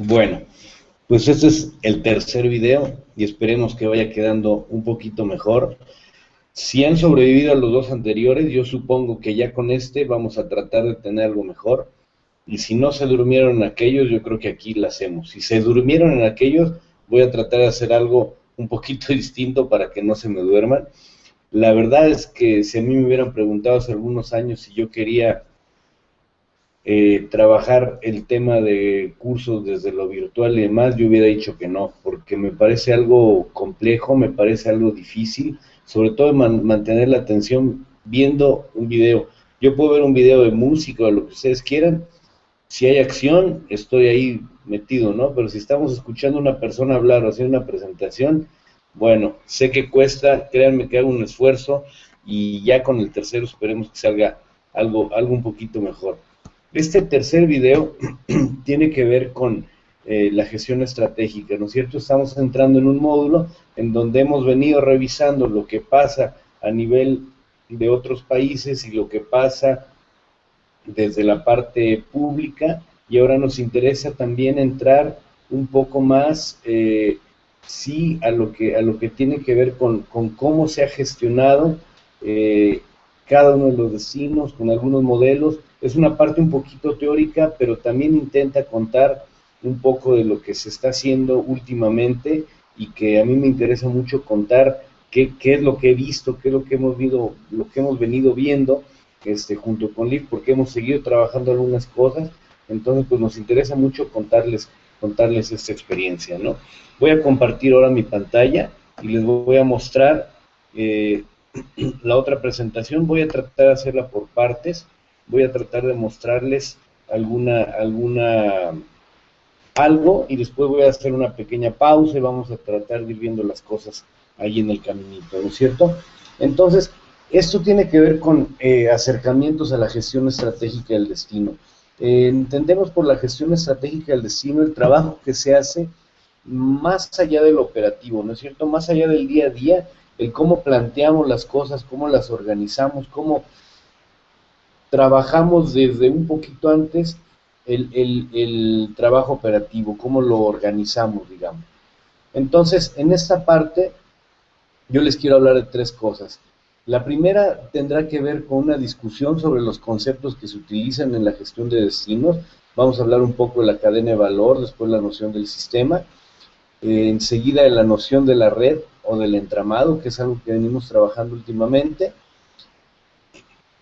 Bueno, pues este es el tercer video y esperemos que vaya quedando un poquito mejor. Si han sobrevivido a los dos anteriores, yo supongo que ya con este vamos a tratar de tener algo mejor. Y si no se durmieron en aquellos, yo creo que aquí la hacemos. Si se durmieron en aquellos, voy a tratar de hacer algo un poquito distinto para que no se me duerman. La verdad es que si a mí me hubieran preguntado hace algunos años si yo quería trabajar el tema de cursos desde lo virtual y demás, yo hubiera dicho que no, porque me parece algo complejo, me parece algo difícil, sobre todo mantener la atención viendo un video. Yo puedo ver un video de música o lo que ustedes quieran, si hay acción, estoy ahí metido, ¿no? Pero si estamos escuchando a una persona hablar o hacer una presentación, bueno, sé que cuesta, créanme que hago un esfuerzo y ya con el tercero esperemos que salga algo un poquito mejor. Este tercer video tiene que ver con la gestión estratégica, ¿no es cierto? Estamos entrando en un módulo en donde hemos venido revisando lo que pasa a nivel de otros países y lo que pasa desde la parte pública, y ahora nos interesa también entrar un poco más, sí, a lo que tiene que ver con cómo se ha gestionado cada uno de los destinos, con algunos modelos. Es una parte un poquito teórica, pero también intenta contar un poco de lo que se está haciendo últimamente y que a mí me interesa mucho contar qué es lo que he visto, qué es lo que hemos venido viendo junto con Liv, porque hemos seguido trabajando algunas cosas, entonces pues nos interesa mucho contarles esta experiencia, ¿no? Voy a compartir ahora mi pantalla y les voy a mostrar la otra presentación. Voy a tratar de hacerla por partes, voy a tratar de mostrarles algo y después voy a hacer una pequeña pausa y vamos a tratar de ir viendo las cosas ahí en el caminito, ¿no es cierto? Entonces, esto tiene que ver con acercamientos a la gestión estratégica del destino. Entendemos por la gestión estratégica del destino el trabajo que se hace más allá del operativo, ¿no es cierto? Más allá del día a día, el cómo planteamos las cosas, cómo las organizamos, cómo trabajamos desde un poquito antes el trabajo operativo, cómo lo organizamos, digamos. Entonces, en esta parte, yo les quiero hablar de tres cosas. La primera tendrá que ver con una discusión sobre los conceptos que se utilizan en la gestión de destinos. Vamos a hablar un poco de la cadena de valor, después la noción del sistema, enseguida de la noción de la red o del entramado, que es algo que venimos trabajando últimamente,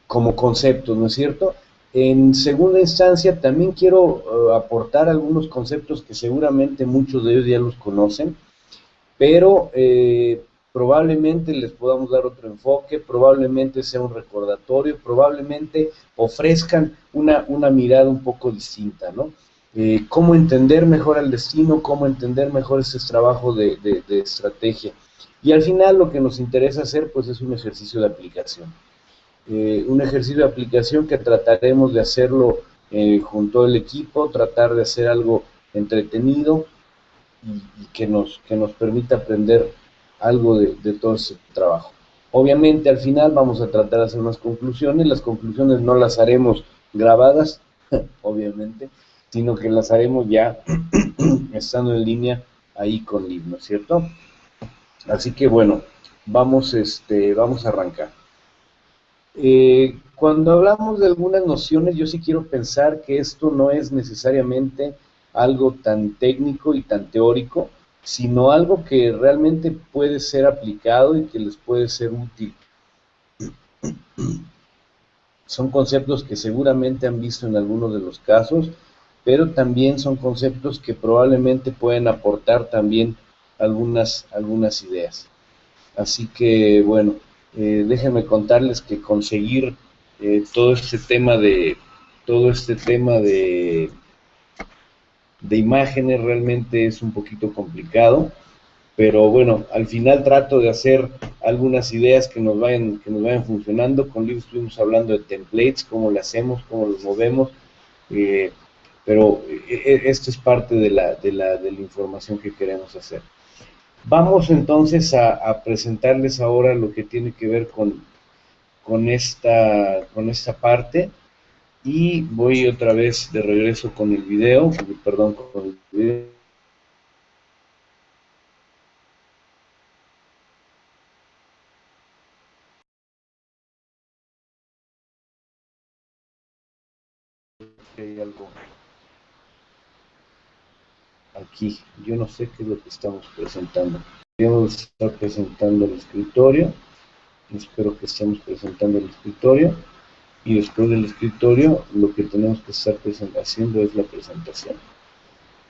como concepto, ¿no es cierto? En segunda instancia, también quiero aportar algunos conceptos que seguramente muchos de ellos ya los conocen, pero probablemente les podamos dar otro enfoque, probablemente sea un recordatorio, probablemente ofrezcan una mirada un poco distinta, ¿no? Cómo entender mejor el destino, cómo entender mejor ese trabajo de estrategia. Y al final lo que nos interesa hacer pues es un ejercicio de aplicación. Un ejercicio de aplicación que trataremos de hacerlo junto al equipo, tratar de hacer algo entretenido, y que nos permita aprender algo de todo ese trabajo. Obviamente al final vamos a tratar de hacer unas conclusiones, las conclusiones no las haremos grabadas, obviamente, sino que las haremos ya estando en línea ahí con Liv, ¿no es cierto? Así que bueno, vamos a arrancar. Cuando hablamos de algunas nociones, yo sí quiero pensar que esto no es necesariamente algo tan técnico y tan teórico, sino algo que realmente puede ser aplicado y que les puede ser útil. Son conceptos que seguramente han visto en algunos de los casos, pero también son conceptos que probablemente pueden aportar también algunas ideas. Así que, bueno, déjenme contarles que conseguir todo este tema de imágenes realmente es un poquito complicado, pero bueno, al final trato de hacer algunas ideas que nos vayan funcionando. Con Liv estuvimos hablando de templates, cómo lo hacemos, cómo los movemos, eh, pero esto es parte de la información que queremos hacer. Vamos entonces a presentarles ahora lo que tiene que ver con esta parte, y voy otra vez de regreso con el video, perdón, con el hay algo aquí, yo no sé qué es lo que estamos presentando. Debemos estar presentando el escritorio, espero que estemos presentando el escritorio, y después del escritorio lo que tenemos que estar haciendo es la presentación.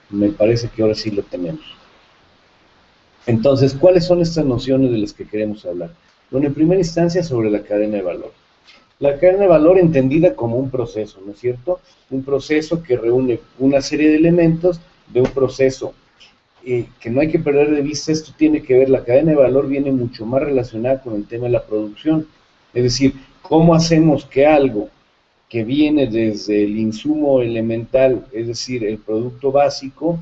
Me parece que ahora sí lo tenemos. Entonces, ¿cuáles son estas nociones de las que queremos hablar? Bueno, en primera instancia sobre la cadena de valor. La cadena de valor entendida como un proceso, ¿no es cierto? Un proceso que reúne una serie de elementos de un proceso que no hay que perder de vista. Esto tiene que ver, la cadena de valor viene mucho más relacionada con el tema de la producción. Es decir, ¿cómo hacemos que algo que viene desde el insumo elemental, es decir, el producto básico,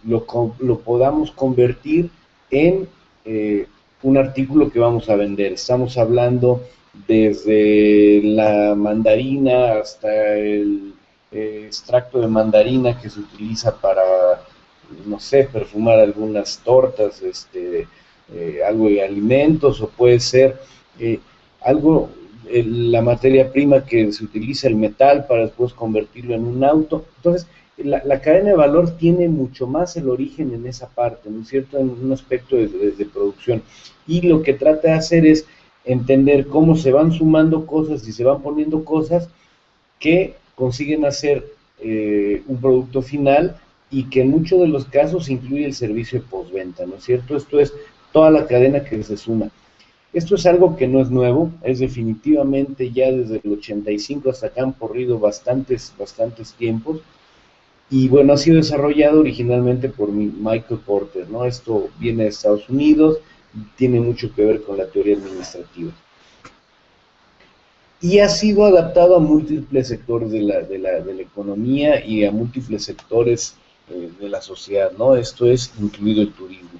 lo podamos convertir en un artículo que vamos a vender? Estamos hablando desde la mandarina hasta el extracto de mandarina que se utiliza para, no sé, perfumar algunas tortas, algo de alimentos, o puede ser algo, la materia prima que se utiliza, el metal, para después convertirlo en un auto. Entonces, la cadena de valor tiene mucho más el origen en esa parte, ¿no es cierto?, en un aspecto de producción. Y lo que trata de hacer es entender cómo se van sumando cosas y se van poniendo cosas que consiguen hacer un producto final, y que en muchos de los casos incluye el servicio de postventa, ¿no es cierto? Esto es toda la cadena que se suma. Esto es algo que no es nuevo, es definitivamente ya desde el 85 hasta acá han corrido bastantes tiempos, y bueno, ha sido desarrollado originalmente por Michael Porter, ¿no? Esto viene de Estados Unidos, tiene mucho que ver con la teoría administrativa, y ha sido adaptado a múltiples sectores de la economía y a múltiples sectores de la sociedad, ¿no? Esto es incluido el turismo.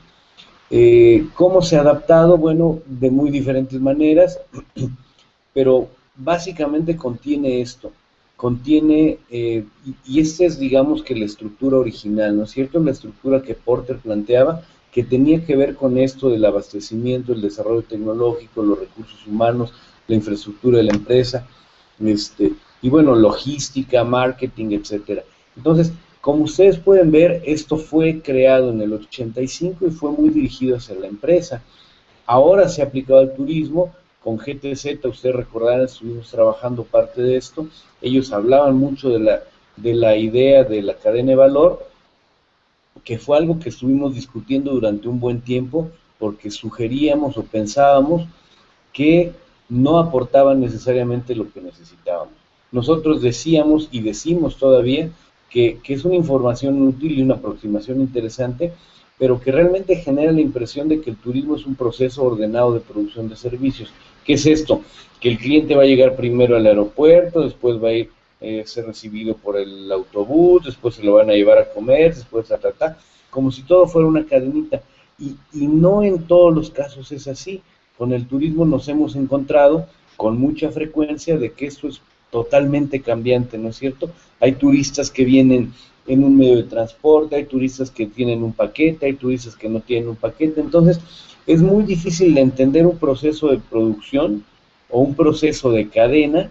¿Cómo se ha adaptado? Bueno, de muy diferentes maneras, pero básicamente contiene esto, contiene, y esta es, digamos, que la estructura original, ¿no es cierto?, la estructura que Porter planteaba, que tenía que ver con esto del abastecimiento, el desarrollo tecnológico, los recursos humanos, la infraestructura de la empresa, y bueno, logística, marketing, etcétera. Entonces, como ustedes pueden ver, esto fue creado en el 85 y fue muy dirigido hacia la empresa. Ahora se ha aplicado al turismo. Con GTZ, ustedes recordarán, estuvimos trabajando parte de esto. Ellos hablaban mucho de la idea de la cadena de valor, que fue algo que estuvimos discutiendo durante un buen tiempo, porque sugeríamos o pensábamos que no aportaban necesariamente lo que necesitábamos. Nosotros decíamos y decimos todavía que es una información útil y una aproximación interesante, pero que realmente genera la impresión de que el turismo es un proceso ordenado de producción de servicios. ¿Qué es esto? Que el cliente va a llegar primero al aeropuerto, después va a ir ser recibido por el autobús, después se lo van a llevar a comer, después como si todo fuera una cadenita. Y no en todos los casos es así. Con el turismo nos hemos encontrado con mucha frecuencia de que esto es totalmente cambiante, ¿no es cierto? Hay turistas que vienen en un medio de transporte, hay turistas que tienen un paquete, hay turistas que no tienen un paquete. Entonces es muy difícil de entender un proceso de producción o un proceso de cadena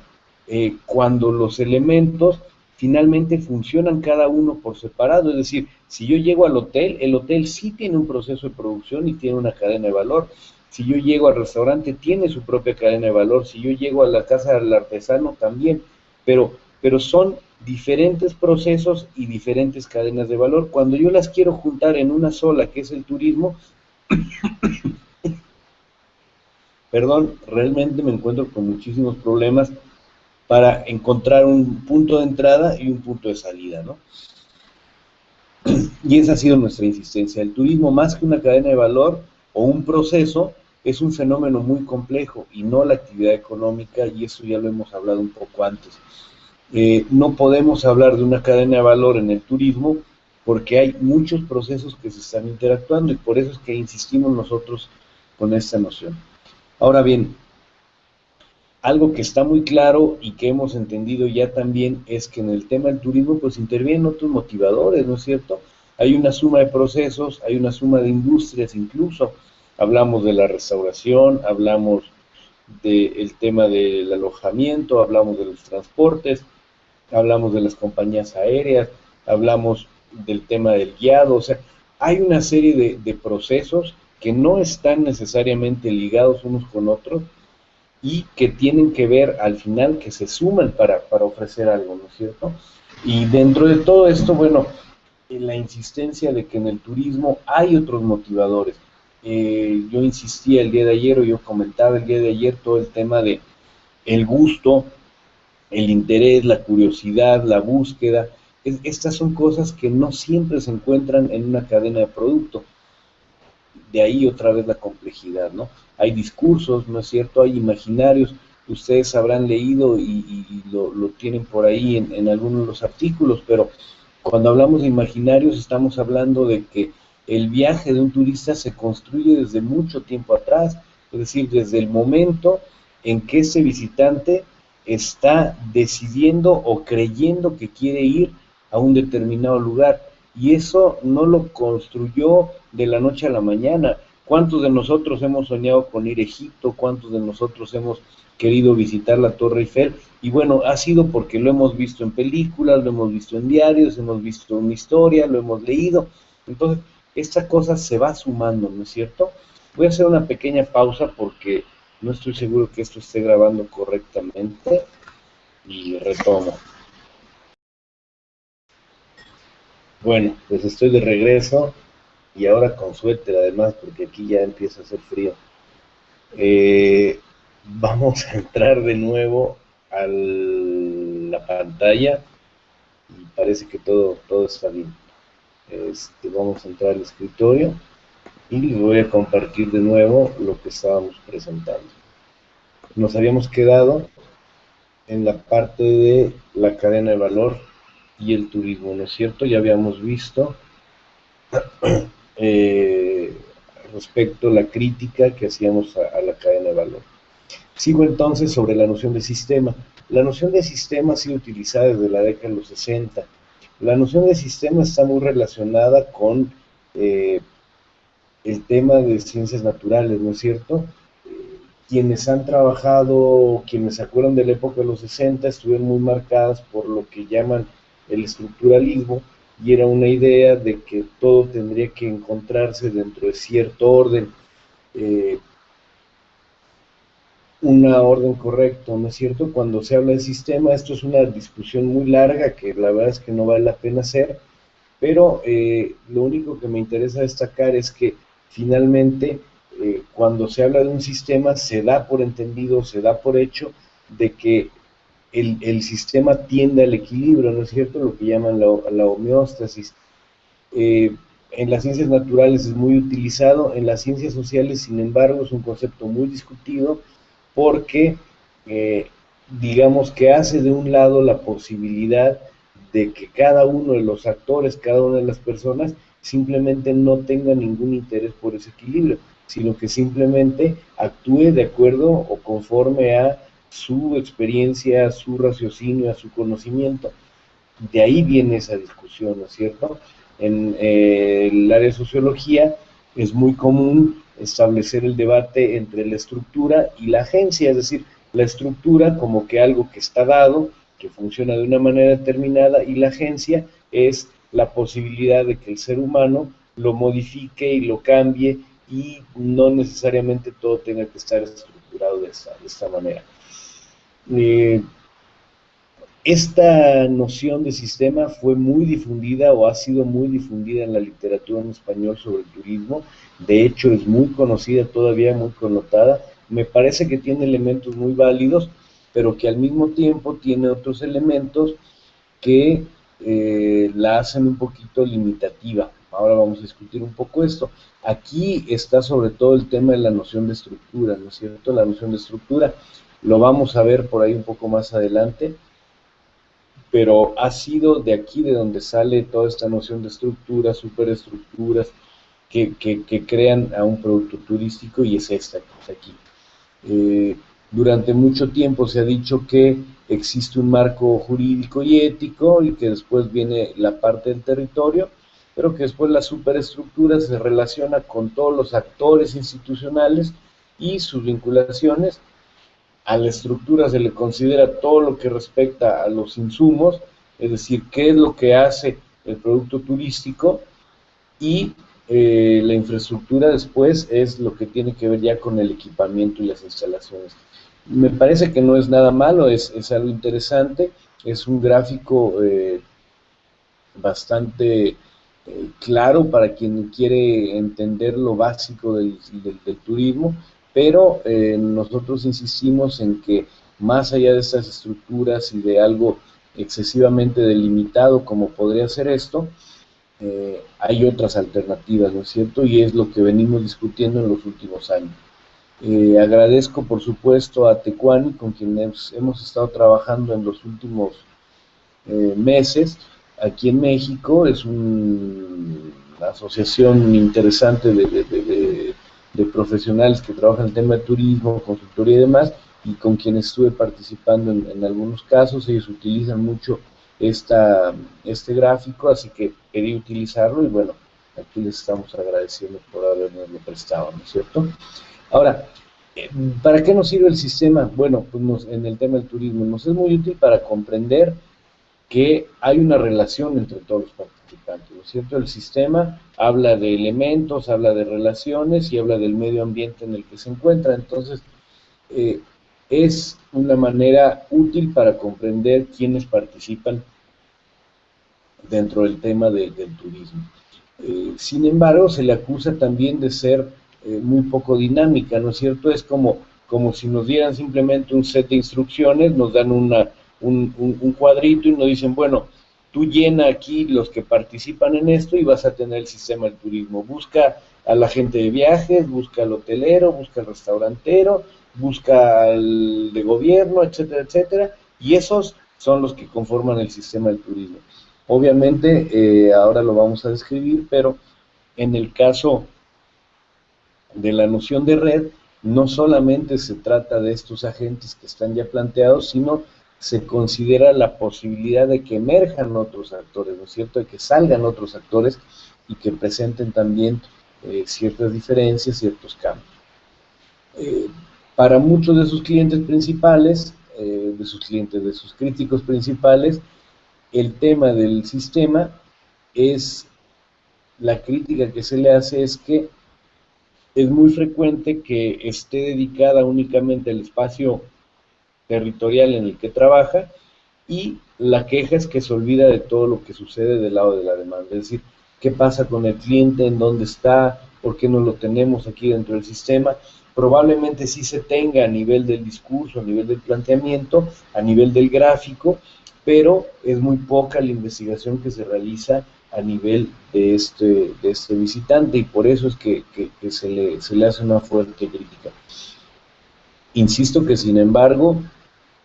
cuando los elementos finalmente funcionan cada uno por separado. Es decir, si yo llego al hotel, el hotel sí tiene un proceso de producción y tiene una cadena de valor. Si yo llego al restaurante, tiene su propia cadena de valor. Si yo llego a la casa del artesano, también. Pero son diferentes procesos y diferentes cadenas de valor. Cuando yo las quiero juntar en una sola, que es el turismo, perdón, realmente me encuentro con muchísimos problemas para encontrar un punto de entrada y un punto de salida, ¿no? Y esa ha sido nuestra insistencia. El turismo, más que una cadena de valor o un proceso, es un fenómeno muy complejo y no la actividad económica, y eso ya lo hemos hablado un poco antes. No podemos hablar de una cadena de valor en el turismo porque hay muchos procesos que se están interactuando, y por eso es que insistimos nosotros con esta noción. Ahora bien, algo que está muy claro y que hemos entendido ya también es que en el tema del turismo pues intervienen otros motivadores, ¿no es cierto? hay una suma de procesos, hay una suma de industrias incluso, hablamos de la restauración, hablamos del tema del alojamiento, hablamos de los transportes, hablamos de las compañías aéreas, hablamos del tema del guiado, o sea, hay una serie de procesos que no están necesariamente ligados unos con otros y que tienen que ver al final, que se suman para ofrecer algo, ¿no es cierto? Y dentro de todo esto, bueno, la insistencia de que en el turismo hay otros motivadores. Yo insistía el día de ayer, o yo comentaba el día de ayer, todo el tema de el gusto, el interés, la curiosidad, la búsqueda. Estas son cosas que no siempre se encuentran en una cadena de producto. De ahí otra vez la complejidad, ¿no? Hay discursos, ¿no es cierto? Hay imaginarios, ustedes habrán leído y lo tienen por ahí en algunos de los artículos, pero cuando hablamos de imaginarios estamos hablando de que el viaje de un turista se construye desde mucho tiempo atrás, es decir, desde el momento en que ese visitante está decidiendo o creyendo que quiere ir a un determinado lugar. Y eso no lo construyó de la noche a la mañana. ¿Cuántos de nosotros hemos soñado con ir a Egipto? ¿Cuántos de nosotros hemos querido visitar la Torre Eiffel? Y bueno, ha sido porque lo hemos visto en películas, lo hemos visto en diarios, hemos visto una historia, lo hemos leído. Entonces, esta cosa se va sumando, ¿no es cierto? Voy a hacer una pequeña pausa porque no estoy seguro que esto esté grabando correctamente y retomo. Bueno, pues estoy de regreso y ahora con suéter además porque aquí ya empieza a hacer frío. Vamos a entrar de nuevo a la pantalla y parece que todo está bien. Vamos a entrar al escritorio y les voy a compartir de nuevo lo que estábamos presentando. Nos habíamos quedado en la parte de la cadena de valor y el turismo, ¿no es cierto? Ya habíamos visto respecto a la crítica que hacíamos a la cadena de valor. Sigo entonces sobre la noción de sistema. La noción de sistema ha sido utilizada desde la década de los 60. La noción de sistema está muy relacionada con el tema de ciencias naturales, ¿no es cierto? Quienes han trabajado, quienes se acuerdan de la época de los 60, estuvieron muy marcadas por lo que llaman el estructuralismo, y era una idea de que todo tendría que encontrarse dentro de cierto orden, una orden correcta, ¿no es cierto? Cuando se habla de sistema, esto es una discusión muy larga que la verdad es que no vale la pena hacer, pero lo único que me interesa destacar es que finalmente cuando se habla de un sistema se da por entendido, se da por hecho de que el sistema tiende al equilibrio, ¿no es cierto? Lo que llaman la homeostasis. En las ciencias naturales es muy utilizado, en las ciencias sociales, sin embargo, es un concepto muy discutido porque, digamos que hace de un lado la posibilidad de que cada uno de los actores, cada una de las personas, simplemente no tenga ningún interés por ese equilibrio, sino que simplemente actúe de acuerdo o conforme a su experiencia, a su raciocinio, a su conocimiento. De ahí viene esa discusión, ¿no es cierto? En el área de sociología es muy común establecer el debate entre la estructura y la agencia, es decir, la estructura como que algo que está dado, que funciona de una manera determinada, y la agencia es la posibilidad de que el ser humano lo modifique y lo cambie, y no necesariamente todo tenga que estar estructurado de esta manera. Esta noción de sistema fue muy difundida o ha sido muy difundida en la literatura en español sobre el turismo. De hecho, es muy conocida todavía, muy connotada. Me parece que tiene elementos muy válidos, pero que al mismo tiempo tiene otros elementos que la hacen un poquito limitativa. Ahora vamos a discutir un poco esto. Aquí está sobre todo el tema de la noción de estructura, ¿no es cierto? La noción de estructura lo vamos a ver por ahí un poco más adelante, pero ha sido de aquí de donde sale toda esta noción de estructuras, superestructuras, que crean a un producto turístico, y es esta cosa aquí. Durante mucho tiempo se ha dicho que existe un marco jurídico y ético y que después viene la parte del territorio, pero que después la superestructura se relaciona con todos los actores institucionales y sus vinculaciones. A la estructura se le considera todo lo que respecta a los insumos, es decir, qué es lo que hace el producto turístico, y la infraestructura después es lo que tiene que ver ya con el equipamiento y las instalaciones. Me parece que no es nada malo, es algo interesante, es un gráfico bastante claro para quien quiere entender lo básico del turismo, pero nosotros insistimos en que más allá de estas estructuras y de algo excesivamente delimitado como podría ser esto, hay otras alternativas, ¿no es cierto? Y es lo que venimos discutiendo en los últimos años. Agradezco, por supuesto, a Tecuani, con quien hemos estado trabajando en los últimos meses aquí en México. Es una asociación interesante de profesionales que trabajan en el tema de turismo, consultoría y demás, y con quienes estuve participando en algunos casos. Ellos utilizan mucho este gráfico, así que quería utilizarlo y bueno, aquí les estamos agradeciendo por habernoslo prestado, ¿no es cierto? Ahora, ¿para qué nos sirve el sistema? Bueno, pues en el tema del turismo nos es muy útil para comprender que hay una relación entre todos los participantes, ¿no es cierto? El sistema habla de elementos, habla de relaciones y habla del medio ambiente en el que se encuentra. Entonces, es una manera útil para comprender quiénes participan dentro del tema del turismo. Sin embargo, se le acusa también de ser muy poco dinámica, ¿no es cierto? Es como si nos dieran simplemente un set de instrucciones, nos dan un cuadrito y nos dicen, bueno, tú llena aquí los que participan en esto y vas a tener el sistema del turismo. Busca a la gente de viajes, busca al hotelero, busca al restaurantero, busca al de gobierno, etcétera, etcétera, y esos son los que conforman el sistema del turismo. Obviamente, ahora lo vamos a describir, pero en el caso de la noción de red, no solamente se trata de estos agentes que están ya planteados, sino se considera la posibilidad de que emerjan otros actores, ¿no es cierto?, de que salgan otros actores y que presenten también ciertas diferencias, ciertos cambios. Para muchos de sus clientes principales, de sus críticos principales, el tema del sistema es, la crítica que se le hace es que es muy frecuente que esté dedicada únicamente al espacio territorial en el que trabaja, y la queja es que se olvida de todo lo que sucede del lado de la demanda, es decir, qué pasa con el cliente, en dónde está, por qué no lo tenemos aquí dentro del sistema. Probablemente sí se tenga a nivel del discurso, a nivel del planteamiento, a nivel del gráfico, pero es muy poca la investigación que se realiza a nivel de este visitante, y por eso es que se le hace una fuerte crítica. Insisto que, sin embargo,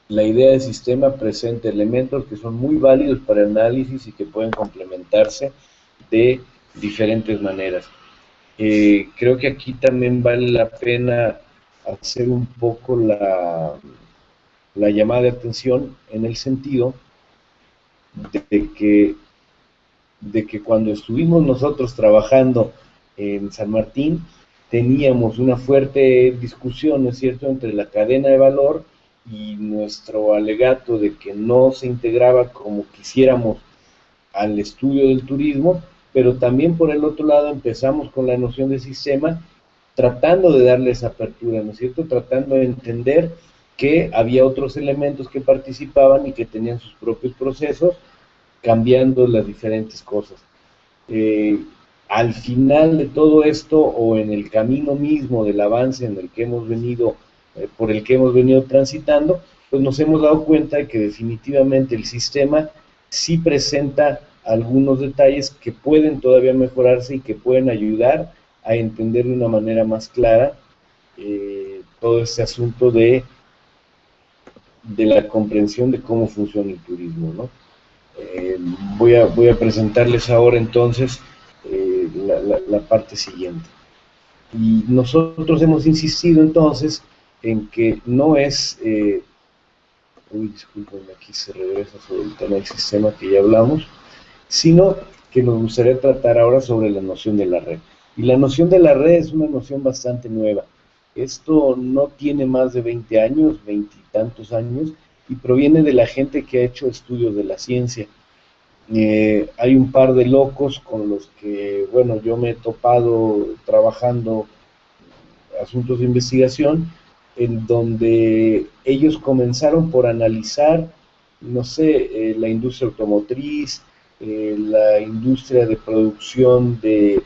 la idea de sistema presenta elementos que son muy válidos para el análisis y que pueden complementarse de diferentes maneras. Creo que aquí también vale la pena hacer un poco la llamada de atención en el sentido de que cuando estuvimos nosotros trabajando en San Martín, teníamos una fuerte discusión, ¿no es cierto?, entre la cadena de valor y nuestro alegato de que no se integraba como quisiéramos al estudio del turismo, pero también por el otro lado empezamos con la noción de sistema, tratando de darle esa apertura, ¿no es cierto?, tratando de entender que había otros elementos que participaban y que tenían sus propios procesos, cambiando las diferentes cosas. Al final de todo esto, o en el camino mismo del avance en el que hemos venido, por el que hemos venido transitando, pues nos hemos dado cuenta de que definitivamente el sistema sí presenta algunos detalles que pueden todavía mejorarse y que pueden ayudar a entender de una manera más clara todo este asunto de la comprensión de cómo funciona el turismo, ¿no? Voy a presentarles ahora entonces la parte siguiente. Y nosotros hemos insistido entonces en que no es, disculpen, aquí se regresa sobre el tema del sistema que ya hablamos, sino que nos gustaría tratar ahora sobre la noción de la red. Y la noción de la red es una noción bastante nueva. Esto no tiene más de 20 años, 20 y tantos años, y proviene de la gente que ha hecho estudios de la ciencia. Hay un par de locos con los que, bueno, yo me he topado trabajando asuntos de investigación, en donde ellos comenzaron por analizar, no sé, la industria automotriz, la industria de producción de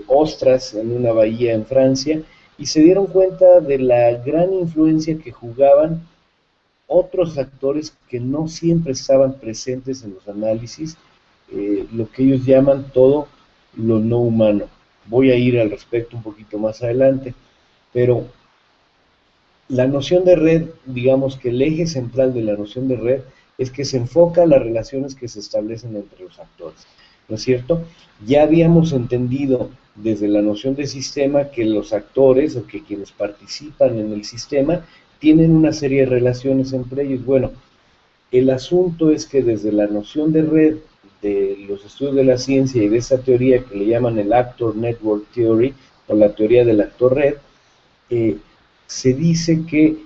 ostras en una bahía en Francia, y se dieron cuenta de la gran influencia que jugaban otros actores que no siempre estaban presentes en los análisis, lo que ellos llaman todo lo no humano. Voy a ir al respecto un poquito más adelante, pero la noción de red, digamos que el eje central de la noción de red es que se enfoca en las relaciones que se establecen entre los actores, ¿no es cierto? Ya habíamos entendido desde la noción de sistema que los actores o que quienes participan en el sistema tienen una serie de relaciones entre ellos. Bueno, el asunto es que desde la noción de red, de los estudios de la ciencia y de esa teoría que le llaman el Actor Network Theory, o la teoría del actor red, se dice que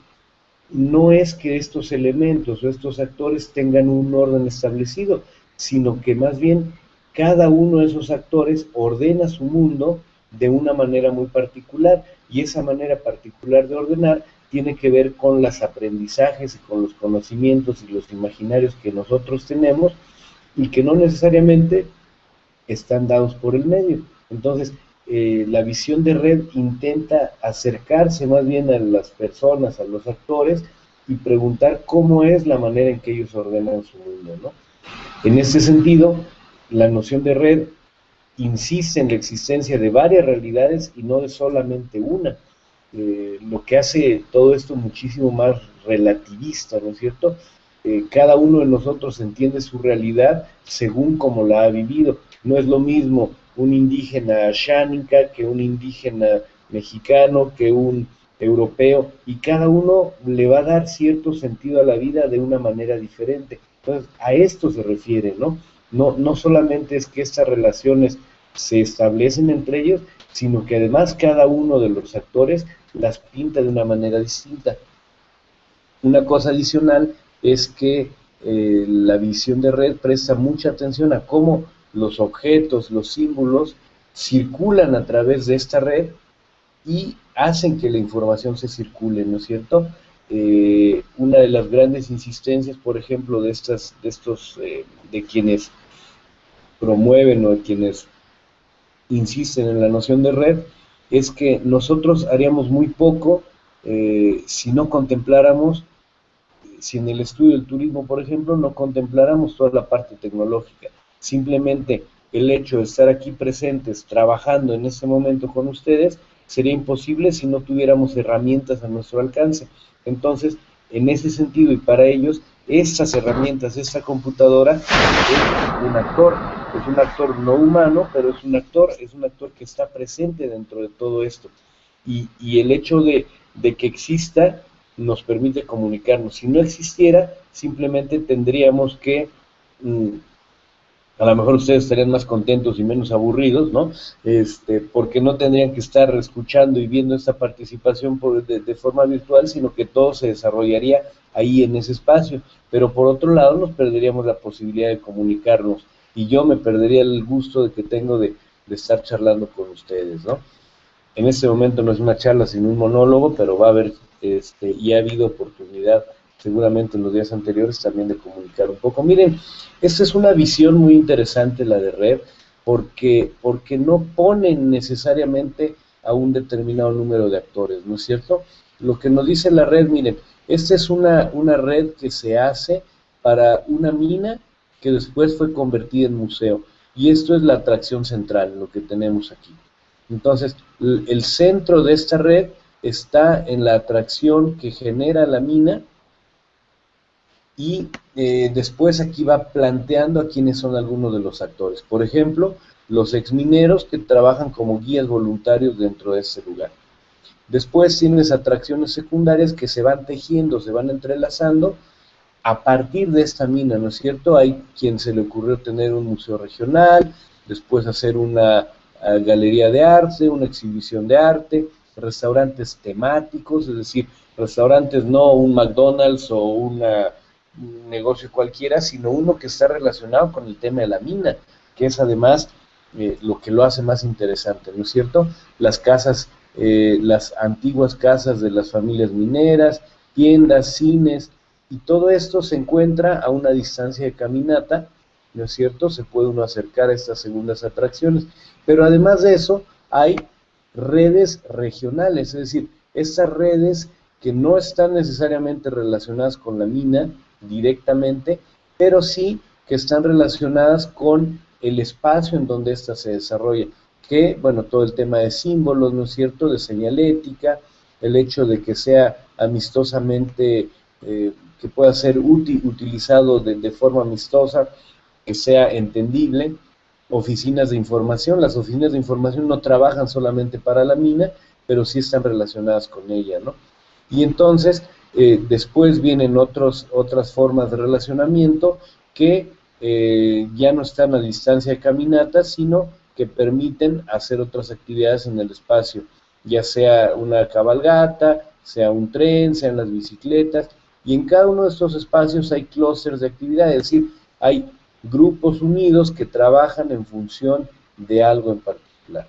no es que estos elementos o estos actores tengan un orden establecido, sino que más bien cada uno de esos actores ordena su mundo de una manera muy particular, y esa manera particular de ordenar tiene que ver con los aprendizajes y con los conocimientos y los imaginarios que nosotros tenemos y que no necesariamente están dados por el medio. Entonces, la visión de red intenta acercarse más bien a las personas, a los actores, y preguntar cómo es la manera en que ellos ordenan su mundo, ¿no? En este sentido, la noción de red insiste en la existencia de varias realidades y no de solamente una, lo que hace todo esto muchísimo más relativista, ¿no es cierto? Cada uno de nosotros entiende su realidad según como la ha vivido. No es lo mismo un indígena xánica que un indígena mexicano, que un europeo, y cada uno le va a dar cierto sentido a la vida de una manera diferente. Entonces, a esto se refiere, ¿no? No solamente es que estas relaciones se establecen entre ellos, sino que además cada uno de los actores las pinta de una manera distinta. Una cosa adicional es que la visión de red presta mucha atención a cómo los objetos, los símbolos, circulan a través de esta red y hacen que la información se circule, ¿no es cierto? Una de las grandes insistencias, por ejemplo, de quienes promueven o de quienes insisten en la noción de red, es que nosotros haríamos muy poco si no contempláramos, si en el estudio del turismo, por ejemplo, no contempláramos toda la parte tecnológica. Simplemente el hecho de estar aquí presentes, trabajando en este momento con ustedes, sería imposible si no tuviéramos herramientas a nuestro alcance. Entonces, en ese sentido y para ellos, estas herramientas, esta computadora es un actor no humano, pero es un actor que está presente dentro de todo esto. Y el hecho de que exista nos permite comunicarnos. Si no existiera, simplemente tendríamos que, a lo mejor ustedes estarían más contentos y menos aburridos, ¿no? Porque no tendrían que estar escuchando y viendo esta participación de forma virtual, sino que todo se desarrollaría ahí en ese espacio. Pero por otro lado, nos perderíamos la posibilidad de comunicarnos, y yo me perdería el gusto de que tengo de estar charlando con ustedes, ¿no? En este momento no es una charla, sino un monólogo, pero va a haber, y ha habido oportunidad seguramente en los días anteriores también de comunicar un poco. Miren, esta es una visión muy interesante, la de red, porque no ponen necesariamente a un determinado número de actores, ¿no es cierto? Lo que nos dice la red, miren, esta es una red que se hace para una mina que después fue convertida en museo, y esto es la atracción central, lo que tenemos aquí. Entonces, el centro de esta red está en la atracción que genera la mina, y después aquí va planteando a quiénes son algunos de los actores. Por ejemplo, los exmineros que trabajan como guías voluntarios dentro de ese lugar. Después tienes atracciones secundarias que se van tejiendo, se van entrelazando, a partir de esta mina, ¿no es cierto? Hay quien se le ocurrió tener un museo regional, después hacer una galería de arte, una exhibición de arte, restaurantes temáticos, es decir, restaurantes no un McDonald's o un negocio cualquiera, sino uno que está relacionado con el tema de la mina, que es además lo que lo hace más interesante, ¿no es cierto? Las casas, las antiguas casas de las familias mineras, tiendas, cines, y todo esto se encuentra a una distancia de caminata, ¿no es cierto? Se puede uno acercar a estas segundas atracciones, pero además de eso hay redes regionales, es decir, estas redes que no están necesariamente relacionadas con la mina directamente, pero sí que están relacionadas con el espacio en donde ésta se desarrolla, que, bueno, todo el tema de símbolos, ¿no es cierto?, de señalética, el hecho de que sea amistosamente que pueda ser utilizado de forma amistosa, que sea entendible, oficinas de información. Las oficinas de información no trabajan solamente para la mina, pero sí están relacionadas con ella, ¿no? Y entonces, después vienen otras formas de relacionamiento que ya no están a distancia de caminata, sino que permiten hacer otras actividades en el espacio, ya sea una cabalgata, sea un tren, sean las bicicletas, y en cada uno de estos espacios hay clústeres de actividad, es decir, hay grupos unidos que trabajan en función de algo en particular.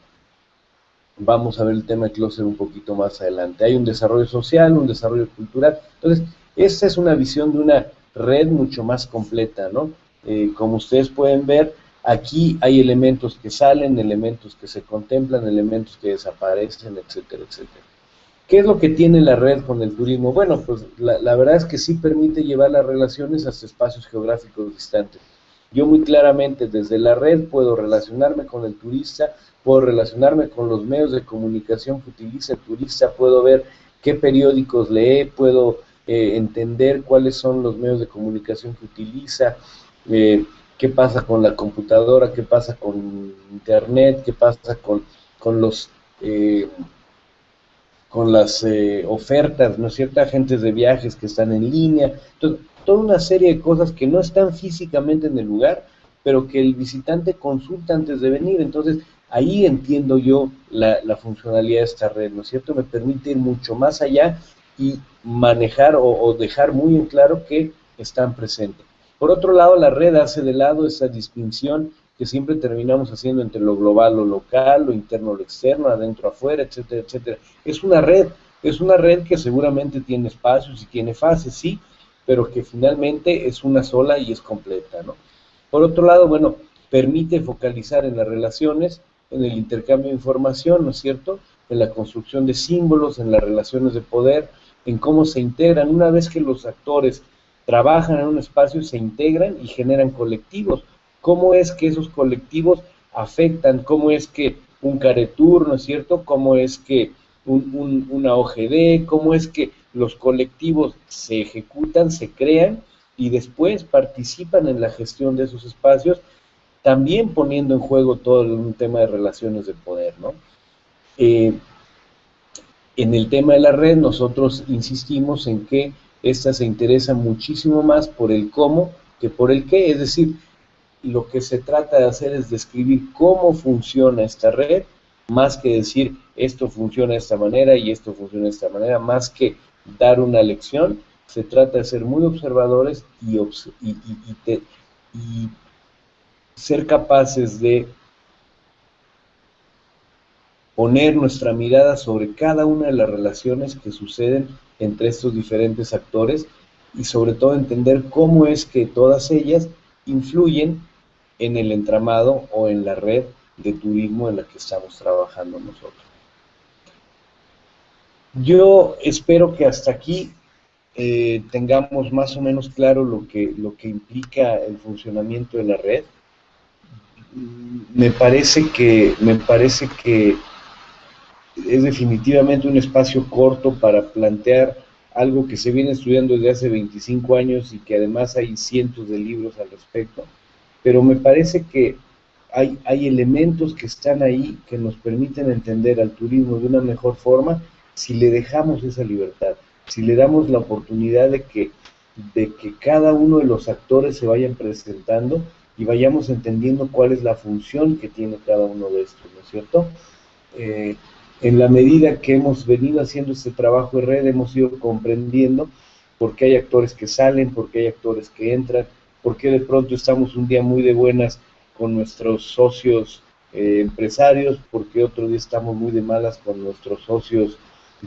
Vamos a ver el tema de clúster un poquito más adelante. Hay un desarrollo social, un desarrollo cultural. Entonces, esta es una visión de una red mucho más completa, ¿no? Como ustedes pueden ver, aquí hay elementos que salen, elementos que se contemplan, elementos que desaparecen, etcétera, etcétera. ¿Qué es lo que tiene la red con el turismo? Bueno, pues la verdad es que sí permite llevar las relaciones hasta espacios geográficos distantes. Yo muy claramente desde la red puedo relacionarme con el turista, puedo relacionarme con los medios de comunicación que utiliza el turista, puedo ver qué periódicos lee, puedo entender cuáles son los medios de comunicación que utiliza, qué pasa con la computadora, qué pasa con internet, qué pasa con los con las ofertas, ¿no es cierto?, agentes de viajes que están en línea, entonces, toda una serie de cosas que no están físicamente en el lugar, pero que el visitante consulta antes de venir, entonces ahí entiendo yo la funcionalidad de esta red, ¿no es cierto?, me permite ir mucho más allá y manejar o dejar muy en claro que están presentes. Por otro lado, la red hace de lado esa distinción que siempre terminamos haciendo entre lo global, lo local, lo interno, lo externo, adentro, afuera, etcétera, etcétera. Es una red que seguramente tiene espacios y tiene fases, sí, pero que finalmente es una sola y es completa, ¿no? Por otro lado, bueno, permite focalizar en las relaciones, en el intercambio de información, ¿no es cierto?, en la construcción de símbolos, en las relaciones de poder, en cómo se integran. Una vez que los actores trabajan en un espacio, se integran y generan colectivos. ¿Cómo es que esos colectivos afectan? ¿Cómo es que un Caretour, ¿no es cierto?, cómo es que una OGD, cómo es que los colectivos se ejecutan, se crean y después participan en la gestión de esos espacios, también poniendo en juego todo un tema de relaciones de poder, ¿no? En el tema de la red nosotros insistimos en que esta se interesa muchísimo más por el cómo que por el qué, es decir, lo que se trata de hacer es describir cómo funciona esta red, más que decir esto funciona de esta manera y esto funciona de esta manera, más que dar una lección, se trata de ser muy observadores y ser capaces de poner nuestra mirada sobre cada una de las relaciones que suceden entre estos diferentes actores y sobre todo entender cómo es que todas ellas influyen en el entramado o en la red de turismo en la que estamos trabajando nosotros. Yo espero que hasta aquí tengamos más o menos claro lo que implica el funcionamiento de la red. Me parece que es definitivamente un espacio corto para plantear algo que se viene estudiando desde hace 25 años y que además hay cientos de libros al respecto, pero me parece que hay elementos que están ahí que nos permiten entender al turismo de una mejor forma si le dejamos esa libertad, si le damos la oportunidad de que de que cada uno de los actores se vayan presentando y vayamos entendiendo cuál es la función que tiene cada uno de estos, ¿no es cierto? Eh, en la medida que hemos venido haciendo este trabajo de red, hemos ido comprendiendo por qué hay actores que salen, por qué hay actores que entran, por qué de pronto estamos un día muy de buenas con nuestros socios empresarios, por qué otro día estamos muy de malas con nuestros socios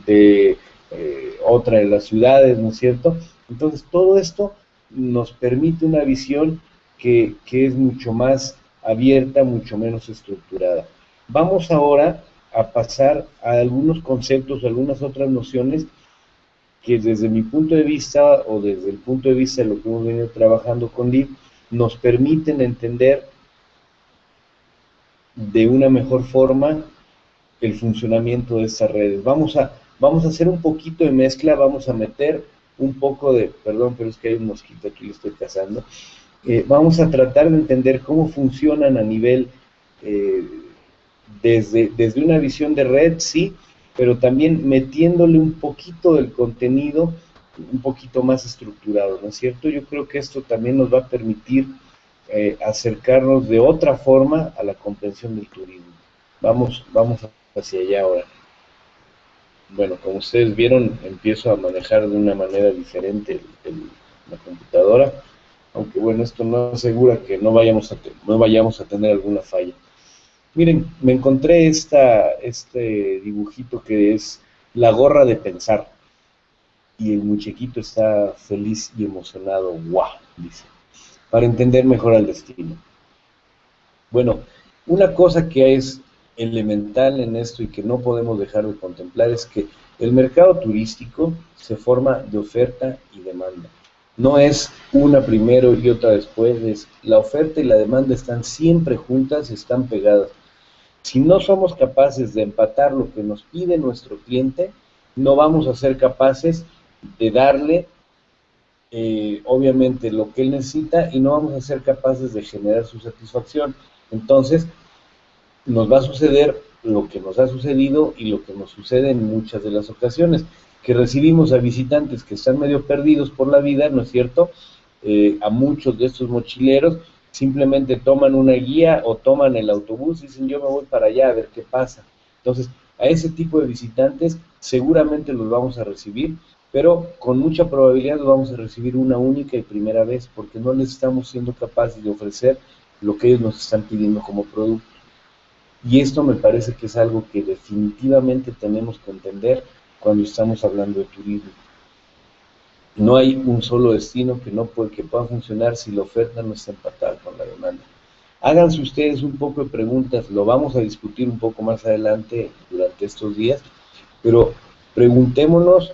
de otra de las ciudades, ¿no es cierto? Entonces, todo esto nos permite una visión que es mucho más abierta, mucho menos estructurada. Vamos ahora a pasar a algunos conceptos, algunas otras nociones que desde mi punto de vista o desde el punto de vista de lo que hemos venido trabajando con Liv, nos permiten entender de una mejor forma el funcionamiento de estas redes. Vamos a hacer un poquito de mezcla, vamos a meter un poco de, perdón, pero es que hay un mosquito aquí, lo estoy cazando. Vamos a tratar de entender cómo funcionan a nivel eh, desde una visión de red, sí, pero también metiéndole un poquito del contenido un poquito más estructurado, ¿no es cierto? Yo creo que esto también nos va a permitir acercarnos de otra forma a la comprensión del turismo. Vamos hacia allá ahora. Bueno, como ustedes vieron, empiezo a manejar de una manera diferente la computadora, aunque bueno, esto no asegura que no vayamos a tener alguna falla. Miren, me encontré este dibujito que es la gorra de pensar. Y el muñequito está feliz y emocionado, ¡guau! Dice, para entender mejor al destino. Bueno, una cosa que es elemental en esto y que no podemos dejar de contemplar es que el mercado turístico se forma de oferta y demanda. No es una primero y otra después, es la oferta y la demanda están siempre juntas, están pegadas. Si no somos capaces de empatar lo que nos pide nuestro cliente, no vamos a ser capaces de darle, obviamente, lo que él necesita y no vamos a ser capaces de generar su satisfacción. Entonces, nos va a suceder lo que nos ha sucedido y lo que nos sucede en muchas de las ocasiones, que recibimos a visitantes que están medio perdidos por la vida, ¿no es cierto? A muchos de estos mochileros simplemente toman una guía o toman el autobús y dicen yo me voy para allá a ver qué pasa. Entonces, a ese tipo de visitantes seguramente los vamos a recibir, pero con mucha probabilidad los vamos a recibir una única y primera vez, porque no les estamos siendo capaces de ofrecer lo que ellos nos están pidiendo como producto. Y esto me parece que es algo que definitivamente tenemos que entender cuando estamos hablando de turismo. No hay un solo destino que pueda funcionar si la oferta no está empatada con la demanda. Háganse ustedes un poco de preguntas, lo vamos a discutir un poco más adelante durante estos días, pero preguntémonos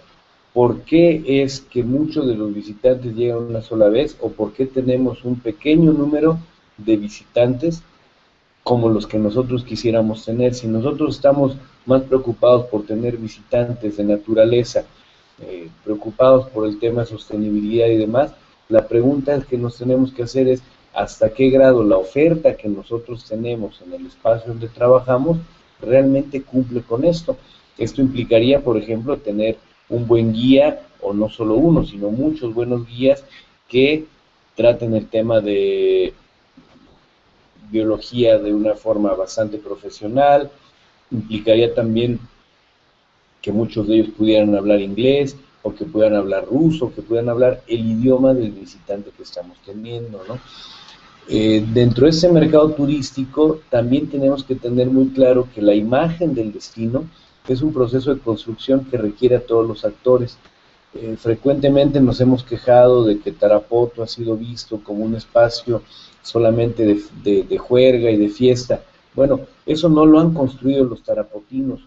por qué es que muchos de los visitantes llegan una sola vez o por qué tenemos un pequeño número de visitantes como los que nosotros quisiéramos tener. Si nosotros estamos más preocupados por tener visitantes de naturaleza, preocupados por el tema de sostenibilidad y demás, la pregunta que nos tenemos que hacer es hasta qué grado la oferta que nosotros tenemos en el espacio donde trabajamos realmente cumple con esto. Esto implicaría, por ejemplo, tener un buen guía, o no solo uno, sino muchos buenos guías que traten el tema de biología de una forma bastante profesional. Implicaría también que muchos de ellos pudieran hablar inglés, o que puedan hablar ruso, o que puedan hablar el idioma del visitante que estamos teniendo, ¿no? Dentro de ese mercado turístico también tenemos que tener muy claro que la imagen del destino es un proceso de construcción que requiere a todos los actores. Frecuentemente nos hemos quejado de que Tarapoto ha sido visto como un espacio solamente de juerga y de fiesta. Bueno, eso no lo han construido los tarapotinos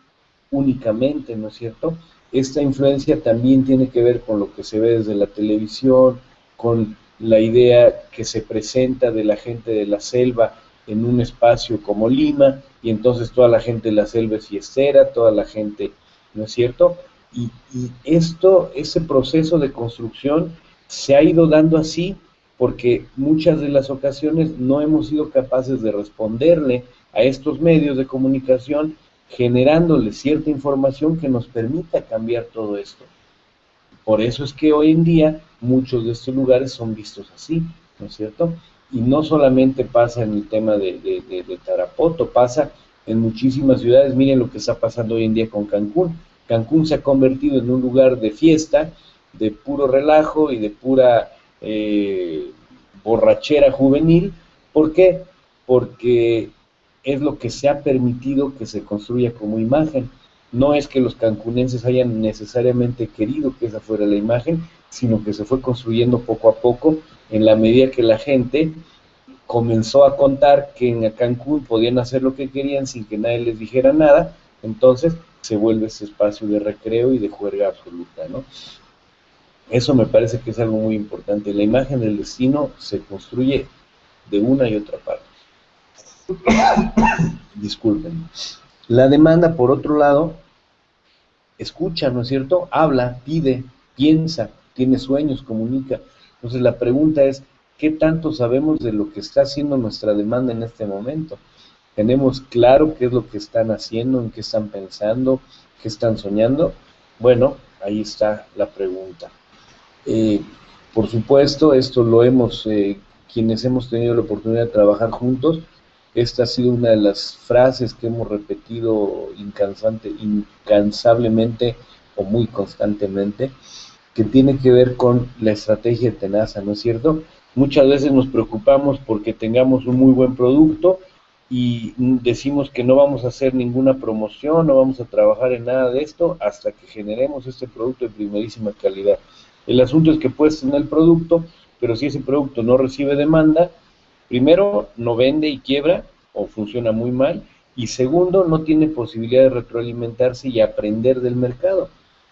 únicamente, ¿no es cierto? Esta influencia también tiene que ver con lo que se ve desde la televisión, con la idea que se presenta de la gente de la selva en un espacio como Lima, y entonces toda la gente de la selva es fiestera, toda la gente, ¿no es cierto? Y ese proceso de construcción se ha ido dando así porque muchas de las ocasiones no hemos sido capaces de responderle a estos medios de comunicación generándole cierta información que nos permita cambiar todo esto. Por eso es que hoy en día muchos de estos lugares son vistos así, ¿no es cierto? Y no solamente pasa en el tema de Tarapoto, pasa en muchísimas ciudades. Miren lo que está pasando hoy en día con Cancún. Cancún se ha convertido en un lugar de fiesta, de puro relajo y de pura borrachera juvenil. ¿Por qué? Porque es lo que se ha permitido que se construya como imagen. No es que los cancunenses hayan necesariamente querido que esa fuera la imagen, sino que se fue construyendo poco a poco en la medida que la gente comenzó a contar que en Cancún podían hacer lo que querían sin que nadie les dijera nada. Entonces se vuelve ese espacio de recreo y de juerga absoluta, ¿no? Eso me parece que es algo muy importante. La imagen del destino se construye de una y otra parte. Disculpen. La demanda, por otro lado, escucha, ¿no es cierto? Habla, pide, piensa, tiene sueños, comunica. Entonces la pregunta es, ¿qué tanto sabemos de lo que está haciendo nuestra demanda en este momento? ¿Tenemos claro qué es lo que están haciendo, en qué están pensando, qué están soñando? Bueno, ahí está la pregunta. Eh, por supuesto, esto lo hemos, quienes hemos tenido la oportunidad de trabajar juntos, esta ha sido una de las frases que hemos repetido incansablemente o muy constantemente, que tiene que ver con la estrategia de Tenaza, ¿no es cierto? Muchas veces nos preocupamos porque tengamos un muy buen producto y decimos que no vamos a hacer ninguna promoción, no vamos a trabajar en nada de esto hasta que generemos este producto de primerísima calidad. El asunto es que puedes tener el producto, pero si ese producto no recibe demanda, primero, no vende y quiebra o funciona muy mal, y segundo, no tiene posibilidad de retroalimentarse y aprender del mercado.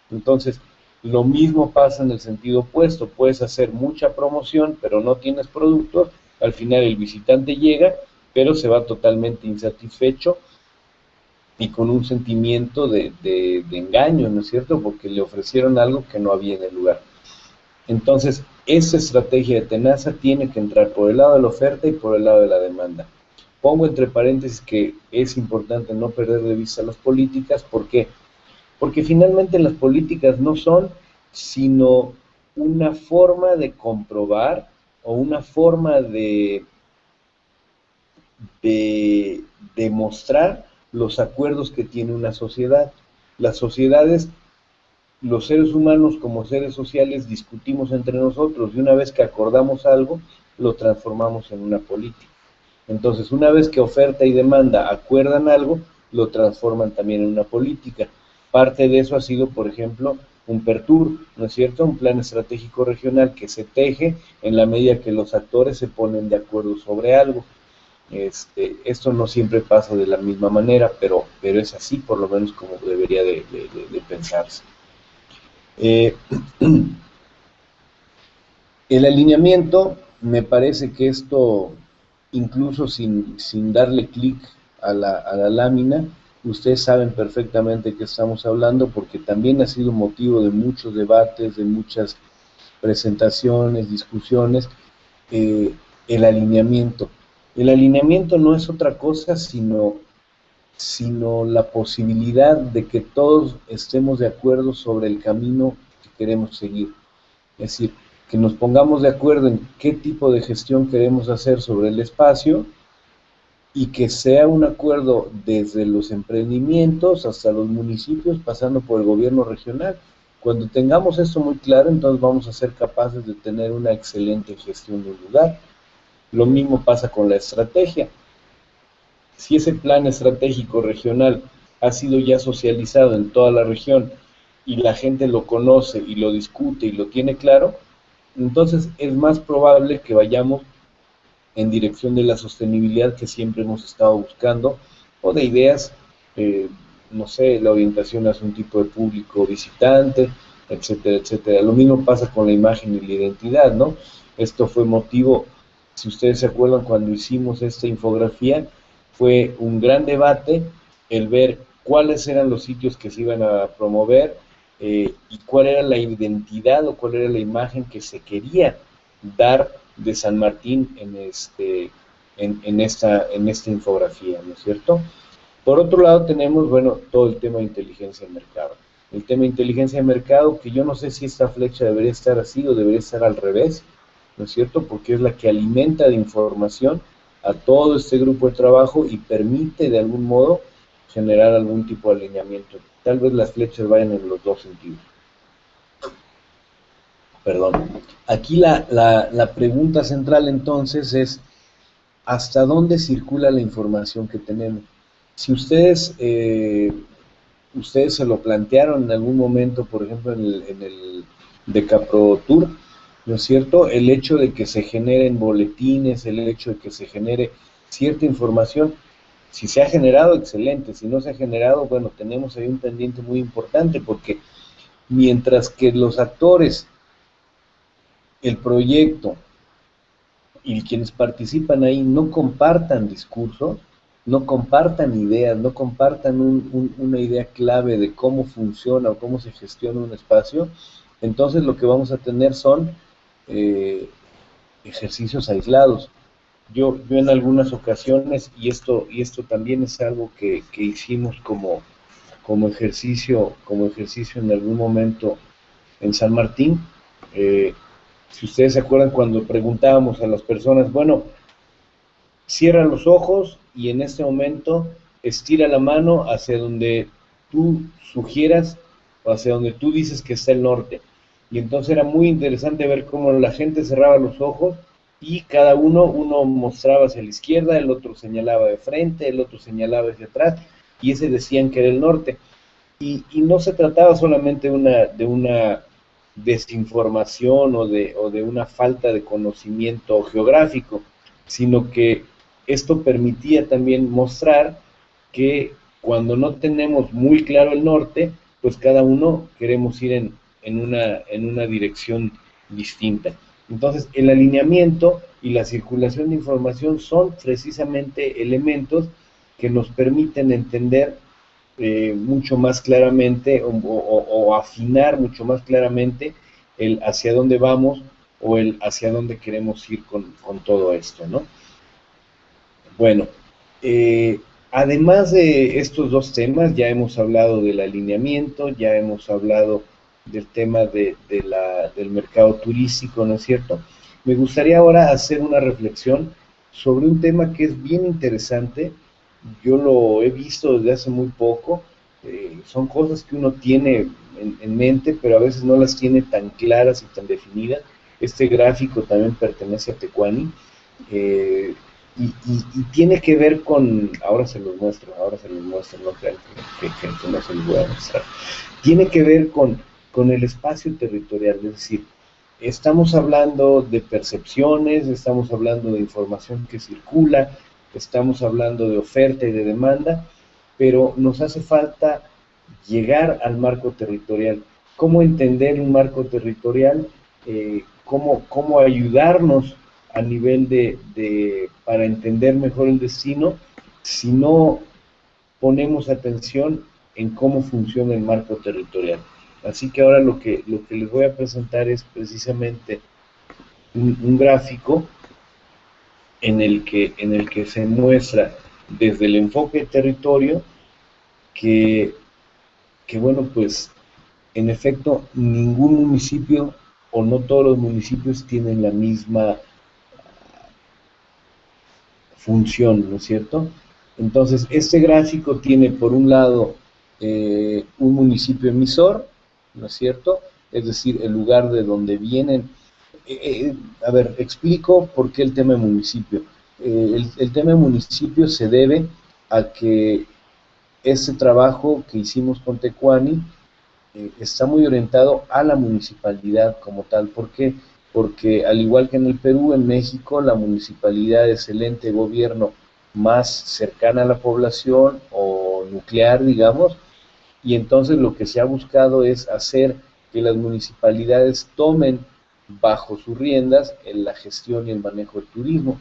Entonces, lo mismo pasa en el sentido opuesto. Puedes hacer mucha promoción, pero no tienes productos. Al final el visitante llega, pero se va totalmente insatisfecho y con un sentimiento de engaño, ¿no es cierto? Porque le ofrecieron algo que no había en el lugar. Entonces, esa estrategia de Tenaza tiene que entrar por el lado de la oferta y por el lado de la demanda. Pongo entre paréntesis que es importante no perder de vista las políticas. ¿Por qué? Porque finalmente las políticas no son sino una forma de comprobar o una forma de demostrar los acuerdos que tiene una sociedad. Las sociedades, los seres humanos como seres sociales discutimos entre nosotros y una vez que acordamos algo, lo transformamos en una política. Entonces, una vez que oferta y demanda acuerdan algo, lo transforman también en una política. Parte de eso ha sido, por ejemplo, un PERTUR, ¿no es cierto? Un plan estratégico regional que se teje en la medida que los actores se ponen de acuerdo sobre algo. Esto no siempre pasa de la misma manera, pero es así por lo menos como debería de pensarse. El alineamiento, me parece que esto, incluso sin darle clic a la lámina, ustedes saben perfectamente de qué estamos hablando, porque también ha sido motivo de muchos debates, de muchas presentaciones, discusiones, el alineamiento. El alineamiento no es otra cosa sino la posibilidad de que todos estemos de acuerdo sobre el camino que queremos seguir. Es decir, que nos pongamos de acuerdo en qué tipo de gestión queremos hacer sobre el espacio y que sea un acuerdo desde los emprendimientos hasta los municipios, pasando por el gobierno regional. Cuando tengamos esto muy claro, entonces vamos a ser capaces de tener una excelente gestión de un lugar. Lo mismo pasa con la estrategia. Si ese plan estratégico regional ha sido ya socializado en toda la región y la gente lo conoce y lo discute y lo tiene claro, entonces es más probable que vayamos en dirección de la sostenibilidad que siempre hemos estado buscando, o de ideas, no sé, la orientación hacia un tipo de público visitante, etcétera, etcétera. Lo mismo pasa con la imagen y la identidad, ¿no? Esto fue motivo, si ustedes se acuerdan, cuando hicimos esta infografía, fue un gran debate el ver cuáles eran los sitios que se iban a promover, y cuál era la identidad o cuál era la imagen que se quería dar de San Martín en esta infografía, ¿no es cierto? Por otro lado tenemos, bueno, todo el tema de inteligencia de mercado. el tema de inteligencia de mercado, que yo no sé si esta flecha debería estar así o debería estar al revés, ¿no es cierto? Porque es la que alimenta de información a todo este grupo de trabajo y permite de algún modo generar algún tipo de alineamiento. Tal vez las flechas vayan en los dos sentidos. Perdón. Aquí la pregunta central entonces es, ¿hasta dónde circula la información que tenemos? Si ustedes se lo plantearon en algún momento, por ejemplo, en el Decapro Tour, ¿no es cierto? El hecho de que se generen boletines, el hecho de que se genere cierta información, si se ha generado, excelente, si no se ha generado, bueno, tenemos ahí un pendiente muy importante, porque mientras que los actores, el proyecto y quienes participan ahí no compartan discurso, no compartan ideas, no compartan una idea clave de cómo funciona o cómo se gestiona un espacio, entonces lo que vamos a tener son eh, ejercicios aislados. Yo en algunas ocasiones, y esto también es algo que hicimos como ejercicio en algún momento en San Martín, eh, si ustedes se acuerdan cuando preguntábamos a las personas, bueno, cierra los ojos y en este momento estira la mano hacia donde tú sugieras o hacia donde tú dices que está el norte. Y entonces era muy interesante ver cómo la gente cerraba los ojos y cada uno mostraba hacia la izquierda, el otro señalaba de frente, el otro señalaba hacia atrás y ese decían que era el norte. Y no se trataba solamente de una desinformación o de una falta de conocimiento geográfico, sino que esto permitía también mostrar que cuando no tenemos muy claro el norte, pues cada uno queremos ir en una dirección distinta. Entonces, el alineamiento y la circulación de información son precisamente elementos que nos permiten entender mucho más claramente o afinar mucho más claramente el hacia dónde vamos o el hacia dónde queremos ir con todo esto, ¿no? Bueno, eh, además de estos dos temas, ya hemos hablado del alineamiento, ya hemos hablado del tema del mercado turístico, ¿no es cierto? Me gustaría ahora hacer una reflexión sobre un tema que es bien interesante. Yo lo he visto desde hace muy poco. Son cosas que uno tiene en mente, pero a veces no las tiene tan claras y tan definidas. Este gráfico también pertenece a Tecuani. Eh, y tiene que ver con, ahora se los muestro, no crean que no se los voy a mostrar. Tiene que ver con el espacio territorial, es decir, estamos hablando de percepciones, estamos hablando de información que circula, estamos hablando de oferta y de demanda, pero nos hace falta llegar al marco territorial. ¿Cómo entender un marco territorial? ¿Cómo ayudarnos a nivel para entender mejor el destino si no ponemos atención en cómo funciona el marco territorial? Así que ahora lo que les voy a presentar es precisamente un gráfico en el que se muestra desde el enfoque de territorio que bueno, pues en efecto ningún municipio o no todos los municipios tienen la misma función, ¿no es cierto? Entonces, este gráfico tiene por un lado un municipio emisor, ¿no es cierto? Es decir, el lugar de donde vienen. A ver, explico por qué el tema de municipio. El tema de municipio se debe a que este trabajo que hicimos con Tecuani está muy orientado a la municipalidad como tal. ¿Por qué? Porque al igual que en el Perú, en México, la municipalidad es el ente de gobierno más cercana a la población o nuclear, digamos, y entonces lo que se ha buscado es hacer que las municipalidades tomen bajo sus riendas en la gestión y el manejo del turismo.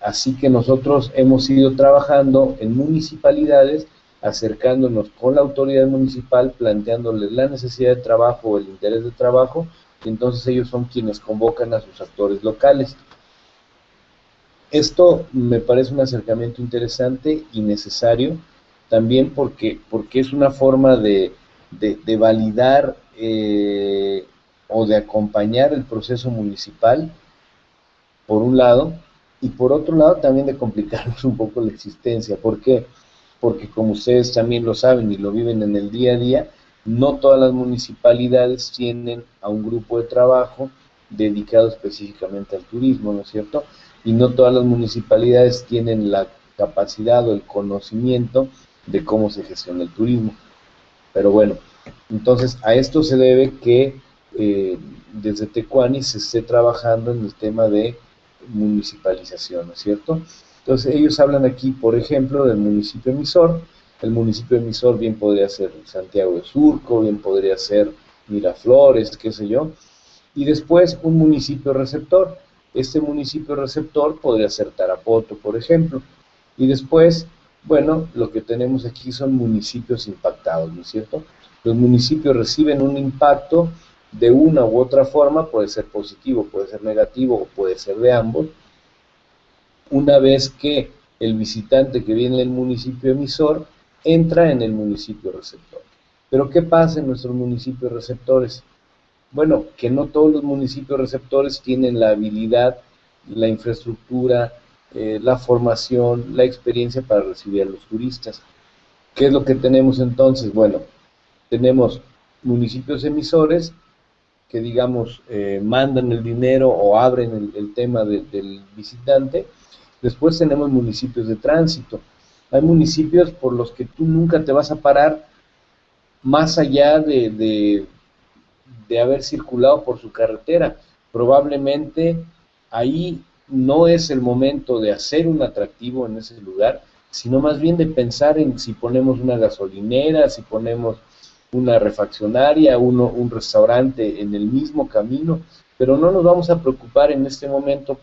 Así que nosotros hemos ido trabajando en municipalidades, acercándonos con la autoridad municipal, planteándoles la necesidad de trabajo o el interés de trabajo, y entonces ellos son quienes convocan a sus actores locales. Esto me parece un acercamiento interesante y necesario, también porque es una forma de validar o de acompañar el proceso municipal, por un lado, y por otro lado también de complicarnos un poco la existencia. ¿Por qué? Porque como ustedes también lo saben y lo viven en el día a día, no todas las municipalidades tienen a un grupo de trabajo dedicado específicamente al turismo, ¿no es cierto? Y no todas las municipalidades tienen la capacidad o el conocimiento de cómo se gestiona el turismo. Pero bueno, entonces a esto se debe que desde Tecuani se esté trabajando en el tema de municipalización, ¿no es cierto? Entonces ellos hablan aquí, por ejemplo, del municipio emisor. El municipio emisor bien podría ser Santiago de Surco, bien podría ser Miraflores, qué sé yo. Y después un municipio receptor. Este municipio receptor podría ser Tarapoto, por ejemplo. Y después, bueno, lo que tenemos aquí son municipios impactados, ¿no es cierto? Los municipios reciben un impacto de una u otra forma, puede ser positivo, puede ser negativo o puede ser de ambos, una vez que el visitante que viene del municipio emisor entra en el municipio receptor. Pero ¿qué pasa en nuestros municipios receptores? Bueno, que no todos los municipios receptores tienen la habilidad, la infraestructura, la formación, la experiencia para recibir a los turistas. ¿Qué es lo que tenemos entonces? Bueno, tenemos municipios emisores que, digamos, mandan el dinero o abren el tema del visitante. Después tenemos municipios de tránsito. Hay municipios por los que tú nunca te vas a parar más allá de haber circulado por su carretera. Probablemente ahí no es el momento de hacer un atractivo en ese lugar, sino más bien de pensar en si ponemos una gasolinera, si ponemos una refaccionaria, un restaurante en el mismo camino, pero no nos vamos a preocupar en este momento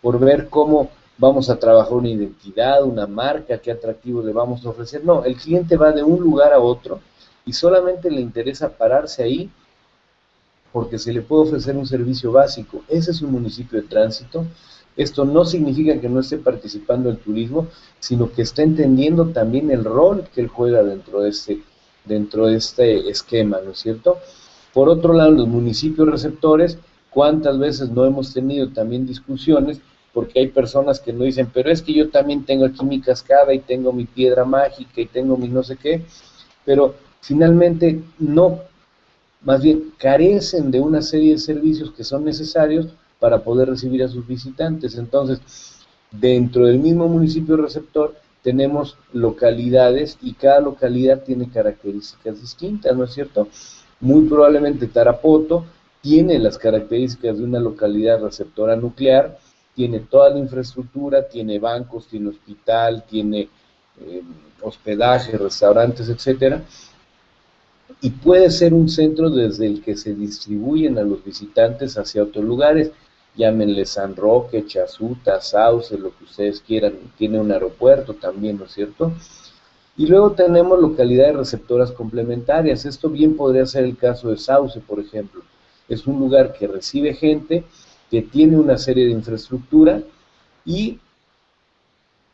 por ver cómo vamos a trabajar una identidad, una marca, qué atractivo le vamos a ofrecer. No, el cliente va de un lugar a otro y solamente le interesa pararse ahí porque se le puede ofrecer un servicio básico. Ese es un municipio de tránsito. Esto no significa que no esté participando en el turismo, sino que está entendiendo también el rol que él juega dentro de este esquema, ¿no es cierto? Por otro lado, los municipios receptores, ¿cuántas veces no hemos tenido también discusiones? Porque hay personas que no dicen, pero es que yo también tengo aquí mi cascada y tengo mi piedra mágica y tengo mi no sé qué, pero finalmente no, más bien carecen de una serie de servicios que son necesarios para poder recibir a sus visitantes. Entonces, dentro del mismo municipio receptor tenemos localidades y cada localidad tiene características distintas, ¿no es cierto? Muy probablemente Tarapoto tiene las características de una localidad receptora nuclear, tiene toda la infraestructura, tiene bancos, tiene hospital, tiene hospedaje, restaurantes, etcétera, y puede ser un centro desde el que se distribuyen a los visitantes hacia otros lugares, llámenle San Roque, Chazuta, Sauce, lo que ustedes quieran, tiene un aeropuerto también, ¿no es cierto? Y luego tenemos localidades receptoras complementarias, esto bien podría ser el caso de Sauce, por ejemplo, es un lugar que recibe gente, que tiene una serie de infraestructura y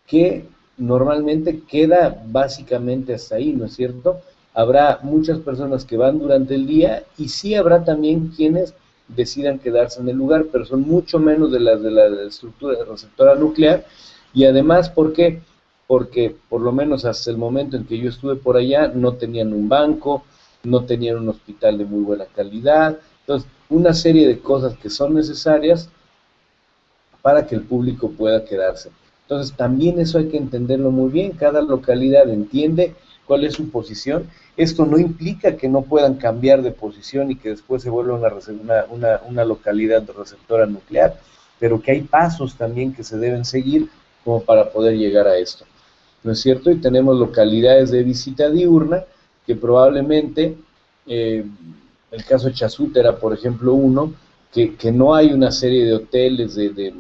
que normalmente queda básicamente hasta ahí, ¿no es cierto? Habrá muchas personas que van durante el día y sí habrá también quienes decidan quedarse en el lugar, pero son mucho menos de la estructura receptora nuclear. Y además, ¿por qué? Porque por lo menos hasta el momento en que yo estuve por allá no tenían un banco, no tenían un hospital de muy buena calidad. Entonces, una serie de cosas que son necesarias para que el público pueda quedarse. Entonces, también eso hay que entenderlo muy bien. Cada localidad entiende cuál es su posición. Esto no implica que no puedan cambiar de posición y que después se vuelva una localidad receptora nuclear, pero que hay pasos también que se deben seguir como para poder llegar a esto, ¿no es cierto? Y tenemos localidades de visita diurna que probablemente, el caso de Chazuta era, por ejemplo, uno, que no hay una serie de hoteles de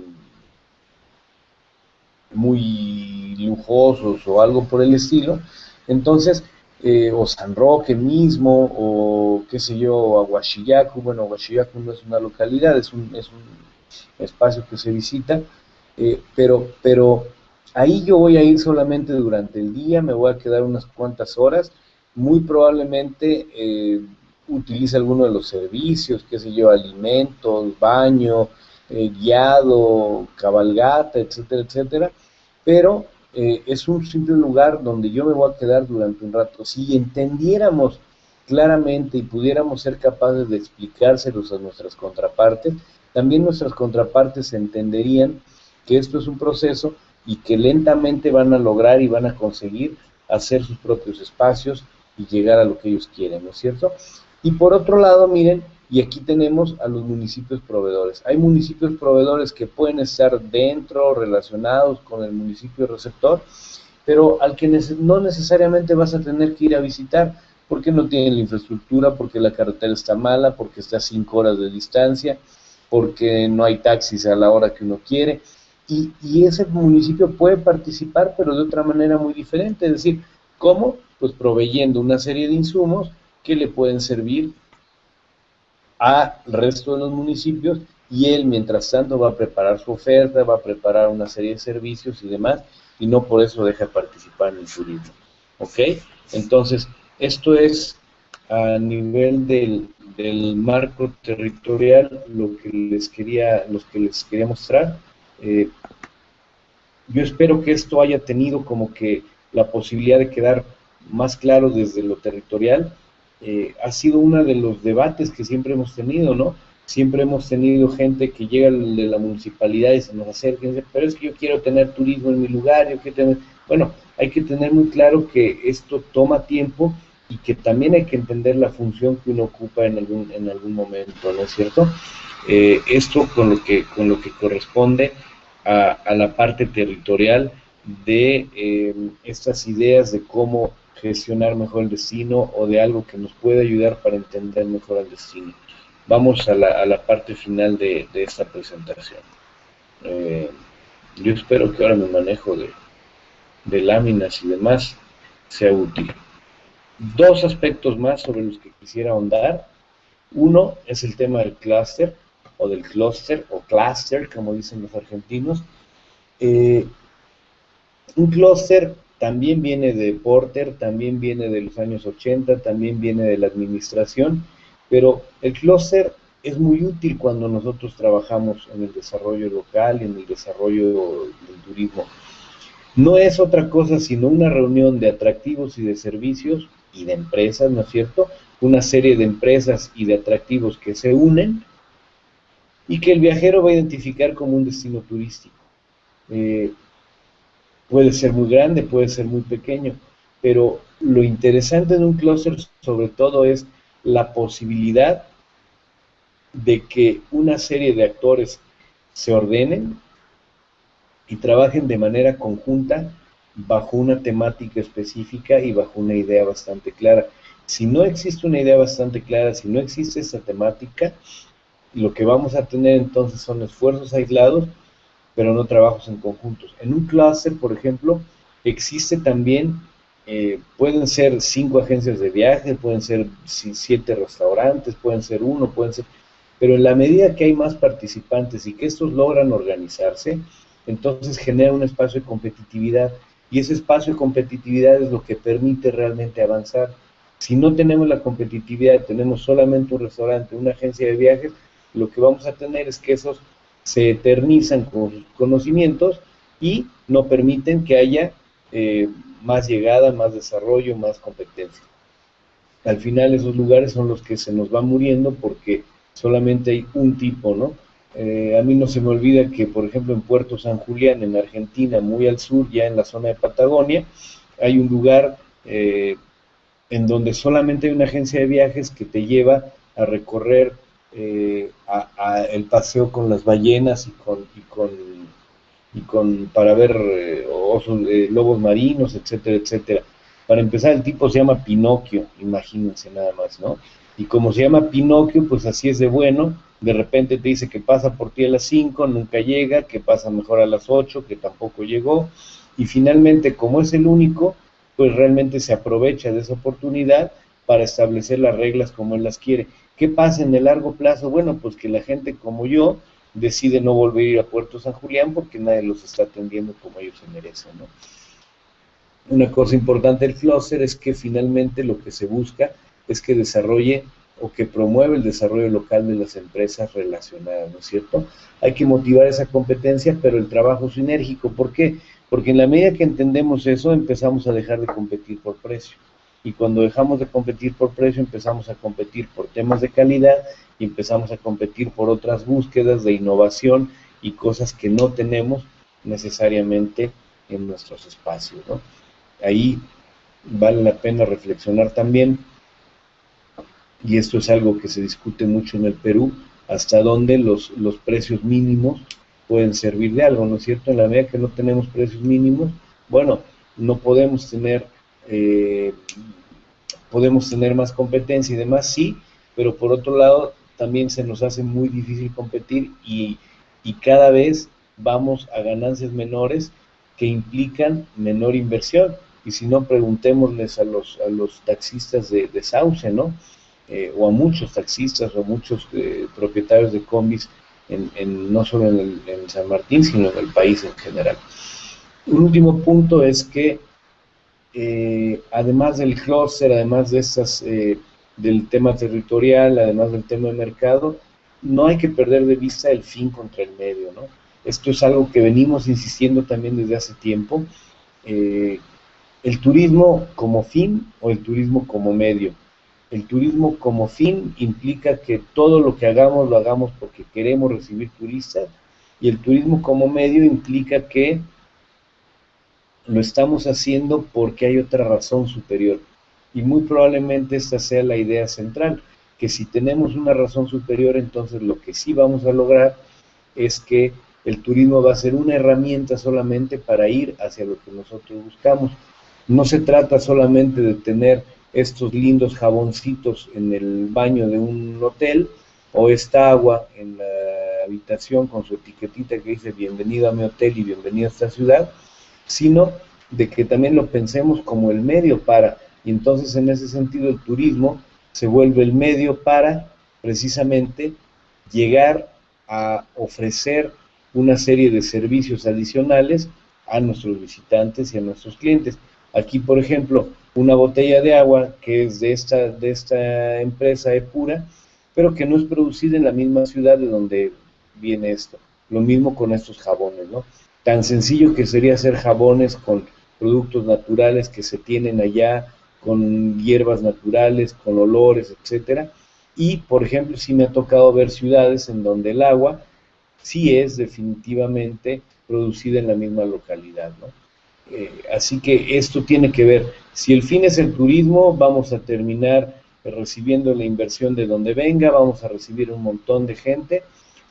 muy lujosos o algo por el estilo, entonces, o San Roque mismo, o qué sé yo, Aguachillacu, bueno, Aguachillacu no es una localidad, es un espacio que se visita, pero ahí yo voy a ir solamente durante el día, me voy a quedar unas cuantas horas, muy probablemente utilice alguno de los servicios, qué sé yo, alimentos, baño, guiado, cabalgata, etcétera, etcétera, pero es un simple lugar donde yo me voy a quedar durante un rato. Si entendiéramos claramente y pudiéramos ser capaces de explicárselos a nuestras contrapartes, también nuestras contrapartes entenderían que esto es un proceso y que lentamente van a lograr y van a conseguir hacer sus propios espacios y llegar a lo que ellos quieren, ¿no es cierto? Y por otro lado, miren, y aquí tenemos a los municipios proveedores. Hay municipios proveedores que pueden estar dentro, relacionados con el municipio receptor, pero al que no necesariamente vas a tener que ir a visitar, porque no tienen la infraestructura, porque la carretera está mala, porque está a 5 horas de distancia, porque no hay taxis a la hora que uno quiere, y ese municipio puede participar, pero de otra manera muy diferente, es decir, ¿cómo? Pues proveyendo una serie de insumos que le pueden servir al resto de los municipios, y él mientras tanto va a preparar su oferta, va a preparar una serie de servicios y demás, y no por eso deja de participar en el turismo. ¿Ok? Entonces, esto es a nivel del marco territorial lo que les quería mostrar. Eh, yo espero que esto haya tenido como que la posibilidad de quedar más claro desde lo territorial. Ha sido uno de los debates que siempre hemos tenido, ¿no? Siempre hemos tenido gente que llega de la municipalidad y se nos acerca y dice, pero es que yo quiero tener turismo en mi lugar, yo quiero tener... Bueno, hay que tener muy claro que esto toma tiempo y que también hay que entender la función que uno ocupa en algún momento, ¿no es cierto? Esto con lo que corresponde a la parte territorial de estas ideas de cómo gestionar mejor el destino o de algo que nos puede ayudar para entender mejor el destino. Vamos a la parte final de esta presentación. Eh, yo espero que ahora mi manejo de láminas y demás sea útil. Dos aspectos más sobre los que quisiera ahondar. Uno es el tema del clúster o del clúster o cluster, como dicen los argentinos. Eh, un clúster también viene de Porter, también viene de los años 80, también viene de la administración, pero el clúster es muy útil cuando nosotros trabajamos en el desarrollo local, en el desarrollo del turismo. No es otra cosa sino una reunión de atractivos y de servicios y de empresas, ¿no es cierto? Una serie de empresas y de atractivos que se unen y que el viajero va a identificar como un destino turístico. Eh, Puede ser muy grande, puede ser muy pequeño, pero lo interesante de un clúster sobre todo es la posibilidad de que una serie de actores se ordenen y trabajen de manera conjunta bajo una temática específica y bajo una idea bastante clara. Si no existe una idea bastante clara, si no existe esa temática, lo que vamos a tener entonces son esfuerzos aislados, pero no trabajos en conjuntos. En un clúster, por ejemplo, existe también, pueden ser 5 agencias de viaje, pueden ser 7 restaurantes, pueden ser uno, pueden ser... Pero en la medida que hay más participantes y que estos logran organizarse, entonces genera un espacio de competitividad, y ese espacio de competitividad es lo que permite realmente avanzar. Si no tenemos la competitividad, tenemos solamente un restaurante, una agencia de viajes, lo que vamos a tener es que esos se eternizan con sus conocimientos y no permiten que haya más llegada, más desarrollo, más competencia. Al final esos lugares son los que se nos van muriendo porque solamente hay un tipo, ¿no? A mí no se me olvida que, por ejemplo, en Puerto San Julián, en Argentina, muy al sur, ya en la zona de Patagonia, hay un lugar en donde solamente hay una agencia de viajes que te lleva a recorrer el paseo con las ballenas para ver osos, lobos marinos, etcétera, etcétera. Para empezar, el tipo se llama Pinocchio, imagínense nada más, ¿no? Y como se llama Pinocchio, pues así es de bueno, de repente te dice que pasa por ti a las 5, nunca llega, que pasa mejor a las 8, que tampoco llegó, y finalmente, como es el único, pues realmente se aprovecha de esa oportunidad para establecer las reglas como él las quiere. ¿Qué pasa en el largo plazo? Bueno, pues que la gente como yo decide no volver a ir a Puerto San Julián porque nadie los está atendiendo como ellos se merecen, ¿no? Una cosa importante del clúster es que finalmente lo que se busca es que desarrolle o que promueva el desarrollo local de las empresas relacionadas, ¿no es cierto? Hay que motivar esa competencia, pero el trabajo sinérgico, ¿por qué? Porque en la medida que entendemos eso, empezamos a dejar de competir por precio. Y cuando dejamos de competir por precio, empezamos a competir por temas de calidad y empezamos a competir por otras búsquedas de innovación y cosas que no tenemos necesariamente en nuestros espacios, ¿no? Ahí vale la pena reflexionar también, y esto es algo que se discute mucho en el Perú, hasta dónde los precios mínimos pueden servir de algo, ¿no es cierto? En la medida que no tenemos precios mínimos, bueno, no eh, podemos tener más competencia y demás, sí, pero por otro lado también se nos hace muy difícil competir y cada vez vamos a ganancias menores que implican menor inversión. Y si no, preguntémosles a los taxistas de Sauce, ¿no? O a muchos taxistas o a muchos propietarios de combis, no solo en San Martín, sino en el país en general. Un último punto es que además del clúster, además de del tema territorial, además del tema de mercado, no hay que perder de vista el fin contra el medio, ¿no? Esto es algo que venimos insistiendo también desde hace tiempo. Eh, el turismo como fin o el turismo como medio. El turismo como fin implica que todo lo que hagamos lo hagamos porque queremos recibir turistas, y el turismo como medio implica que lo estamos haciendo porque hay otra razón superior. Y muy probablemente esta sea la idea central, que si tenemos una razón superior, entonces lo que sí vamos a lograr es que el turismo va a ser una herramienta solamente para ir hacia lo que nosotros buscamos. No se trata solamente de tener estos lindos jaboncitos en el baño de un hotel, o esta agua en la habitación con su etiquetita que dice bienvenido a mi hotel y bienvenido a esta ciudad, sino de que también lo pensemos como el medio para, y entonces en ese sentido el turismo se vuelve el medio para precisamente llegar a ofrecer una serie de servicios adicionales a nuestros visitantes y a nuestros clientes. Aquí, por ejemplo, una botella de agua que es de esta empresa Epura, pero que no es producida en la misma ciudad de donde viene esto. Lo mismo con estos jabones, ¿no? Tan sencillo que sería hacer jabones con productos naturales que se tienen allá, con hierbas naturales, con olores, etcétera. Y, por ejemplo, sí me ha tocado ver ciudades en donde el agua sí es definitivamente producida en la misma localidad, ¿no? Así que esto tiene que ver, si el fin es el turismo, vamos a terminar recibiendo la inversión de donde venga, vamos a recibir un montón de gente,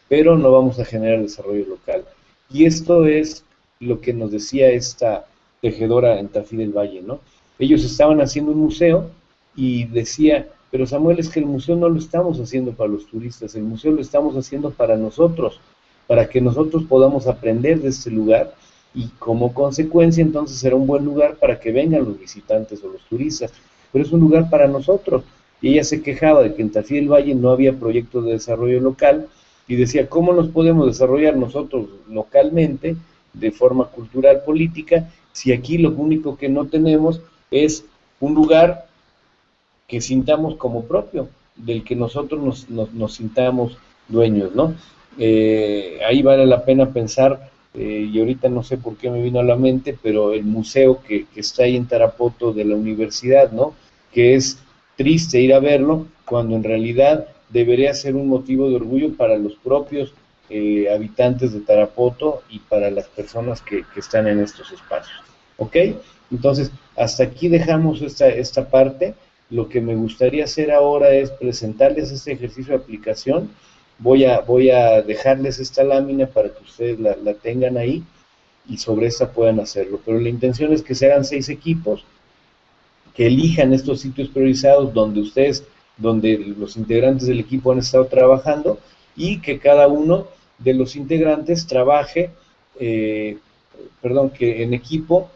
pero no vamos a generar desarrollo local. Y esto es lo que nos decía esta tejedora en Tafí del Valle, ¿no? Ellos estaban haciendo un museo y decía, pero Samuel, es que el museo no lo estamos haciendo para los turistas, el museo lo estamos haciendo para nosotros, para que nosotros podamos aprender de este lugar, y como consecuencia entonces será un buen lugar para que vengan los visitantes o los turistas, pero es un lugar para nosotros. Y ella se quejaba de que en Tafí del Valle no había proyectos de desarrollo local, y decía, ¿cómo nos podemos desarrollar nosotros localmente, de forma cultural, política, si aquí lo único que no tenemos es un lugar que sintamos como propio, del que nosotros nos sintamos dueños, ¿no? Ahí vale la pena pensar, y ahorita no sé por qué me vino a la mente, pero el museo que está ahí en Tarapoto de la universidad, ¿no? Que es triste ir a verlo, cuando en realidad debería ser un motivo de orgullo para los propios habitantes de Tarapoto y para las personas que están en estos espacios. ¿Ok? Entonces, hasta aquí dejamos esta parte. Lo que me gustaría hacer ahora es presentarles este ejercicio de aplicación. Voy a dejarles esta lámina para que ustedes la tengan ahí y sobre esta puedan hacerlo. Pero la intención es que se hagan 6 equipos, que elijan estos sitios priorizados donde los integrantes del equipo han estado trabajando, y que cada uno de los integrantes trabaje, que en equipo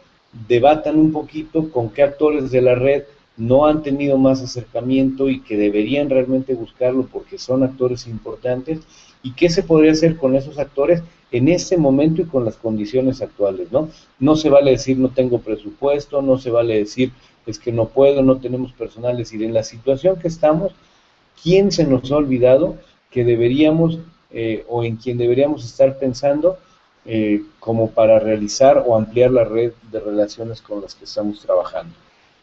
debatan un poquito con qué actores de la red no han tenido más acercamiento y que deberían realmente buscarlo porque son actores importantes, y qué se podría hacer con esos actores en este momento y con las condiciones actuales, ¿no? No se vale decir no tengo presupuesto, no se vale decir es que no puedo, no tenemos personal, es decir, en la situación que estamos, ¿quién se nos ha olvidado que deberíamos o en quién deberíamos estar pensando como para realizar o ampliar la red de relaciones con las que estamos trabajando?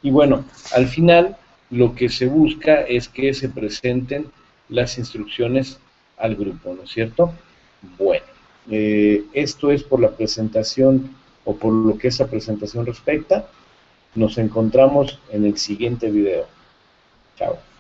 Y bueno, al final lo que se busca es que se presenten las instrucciones al grupo, ¿no es cierto? Bueno, esto es por la presentación o por lo que esa presentación respecta. Nos encontramos en el siguiente video. Chao.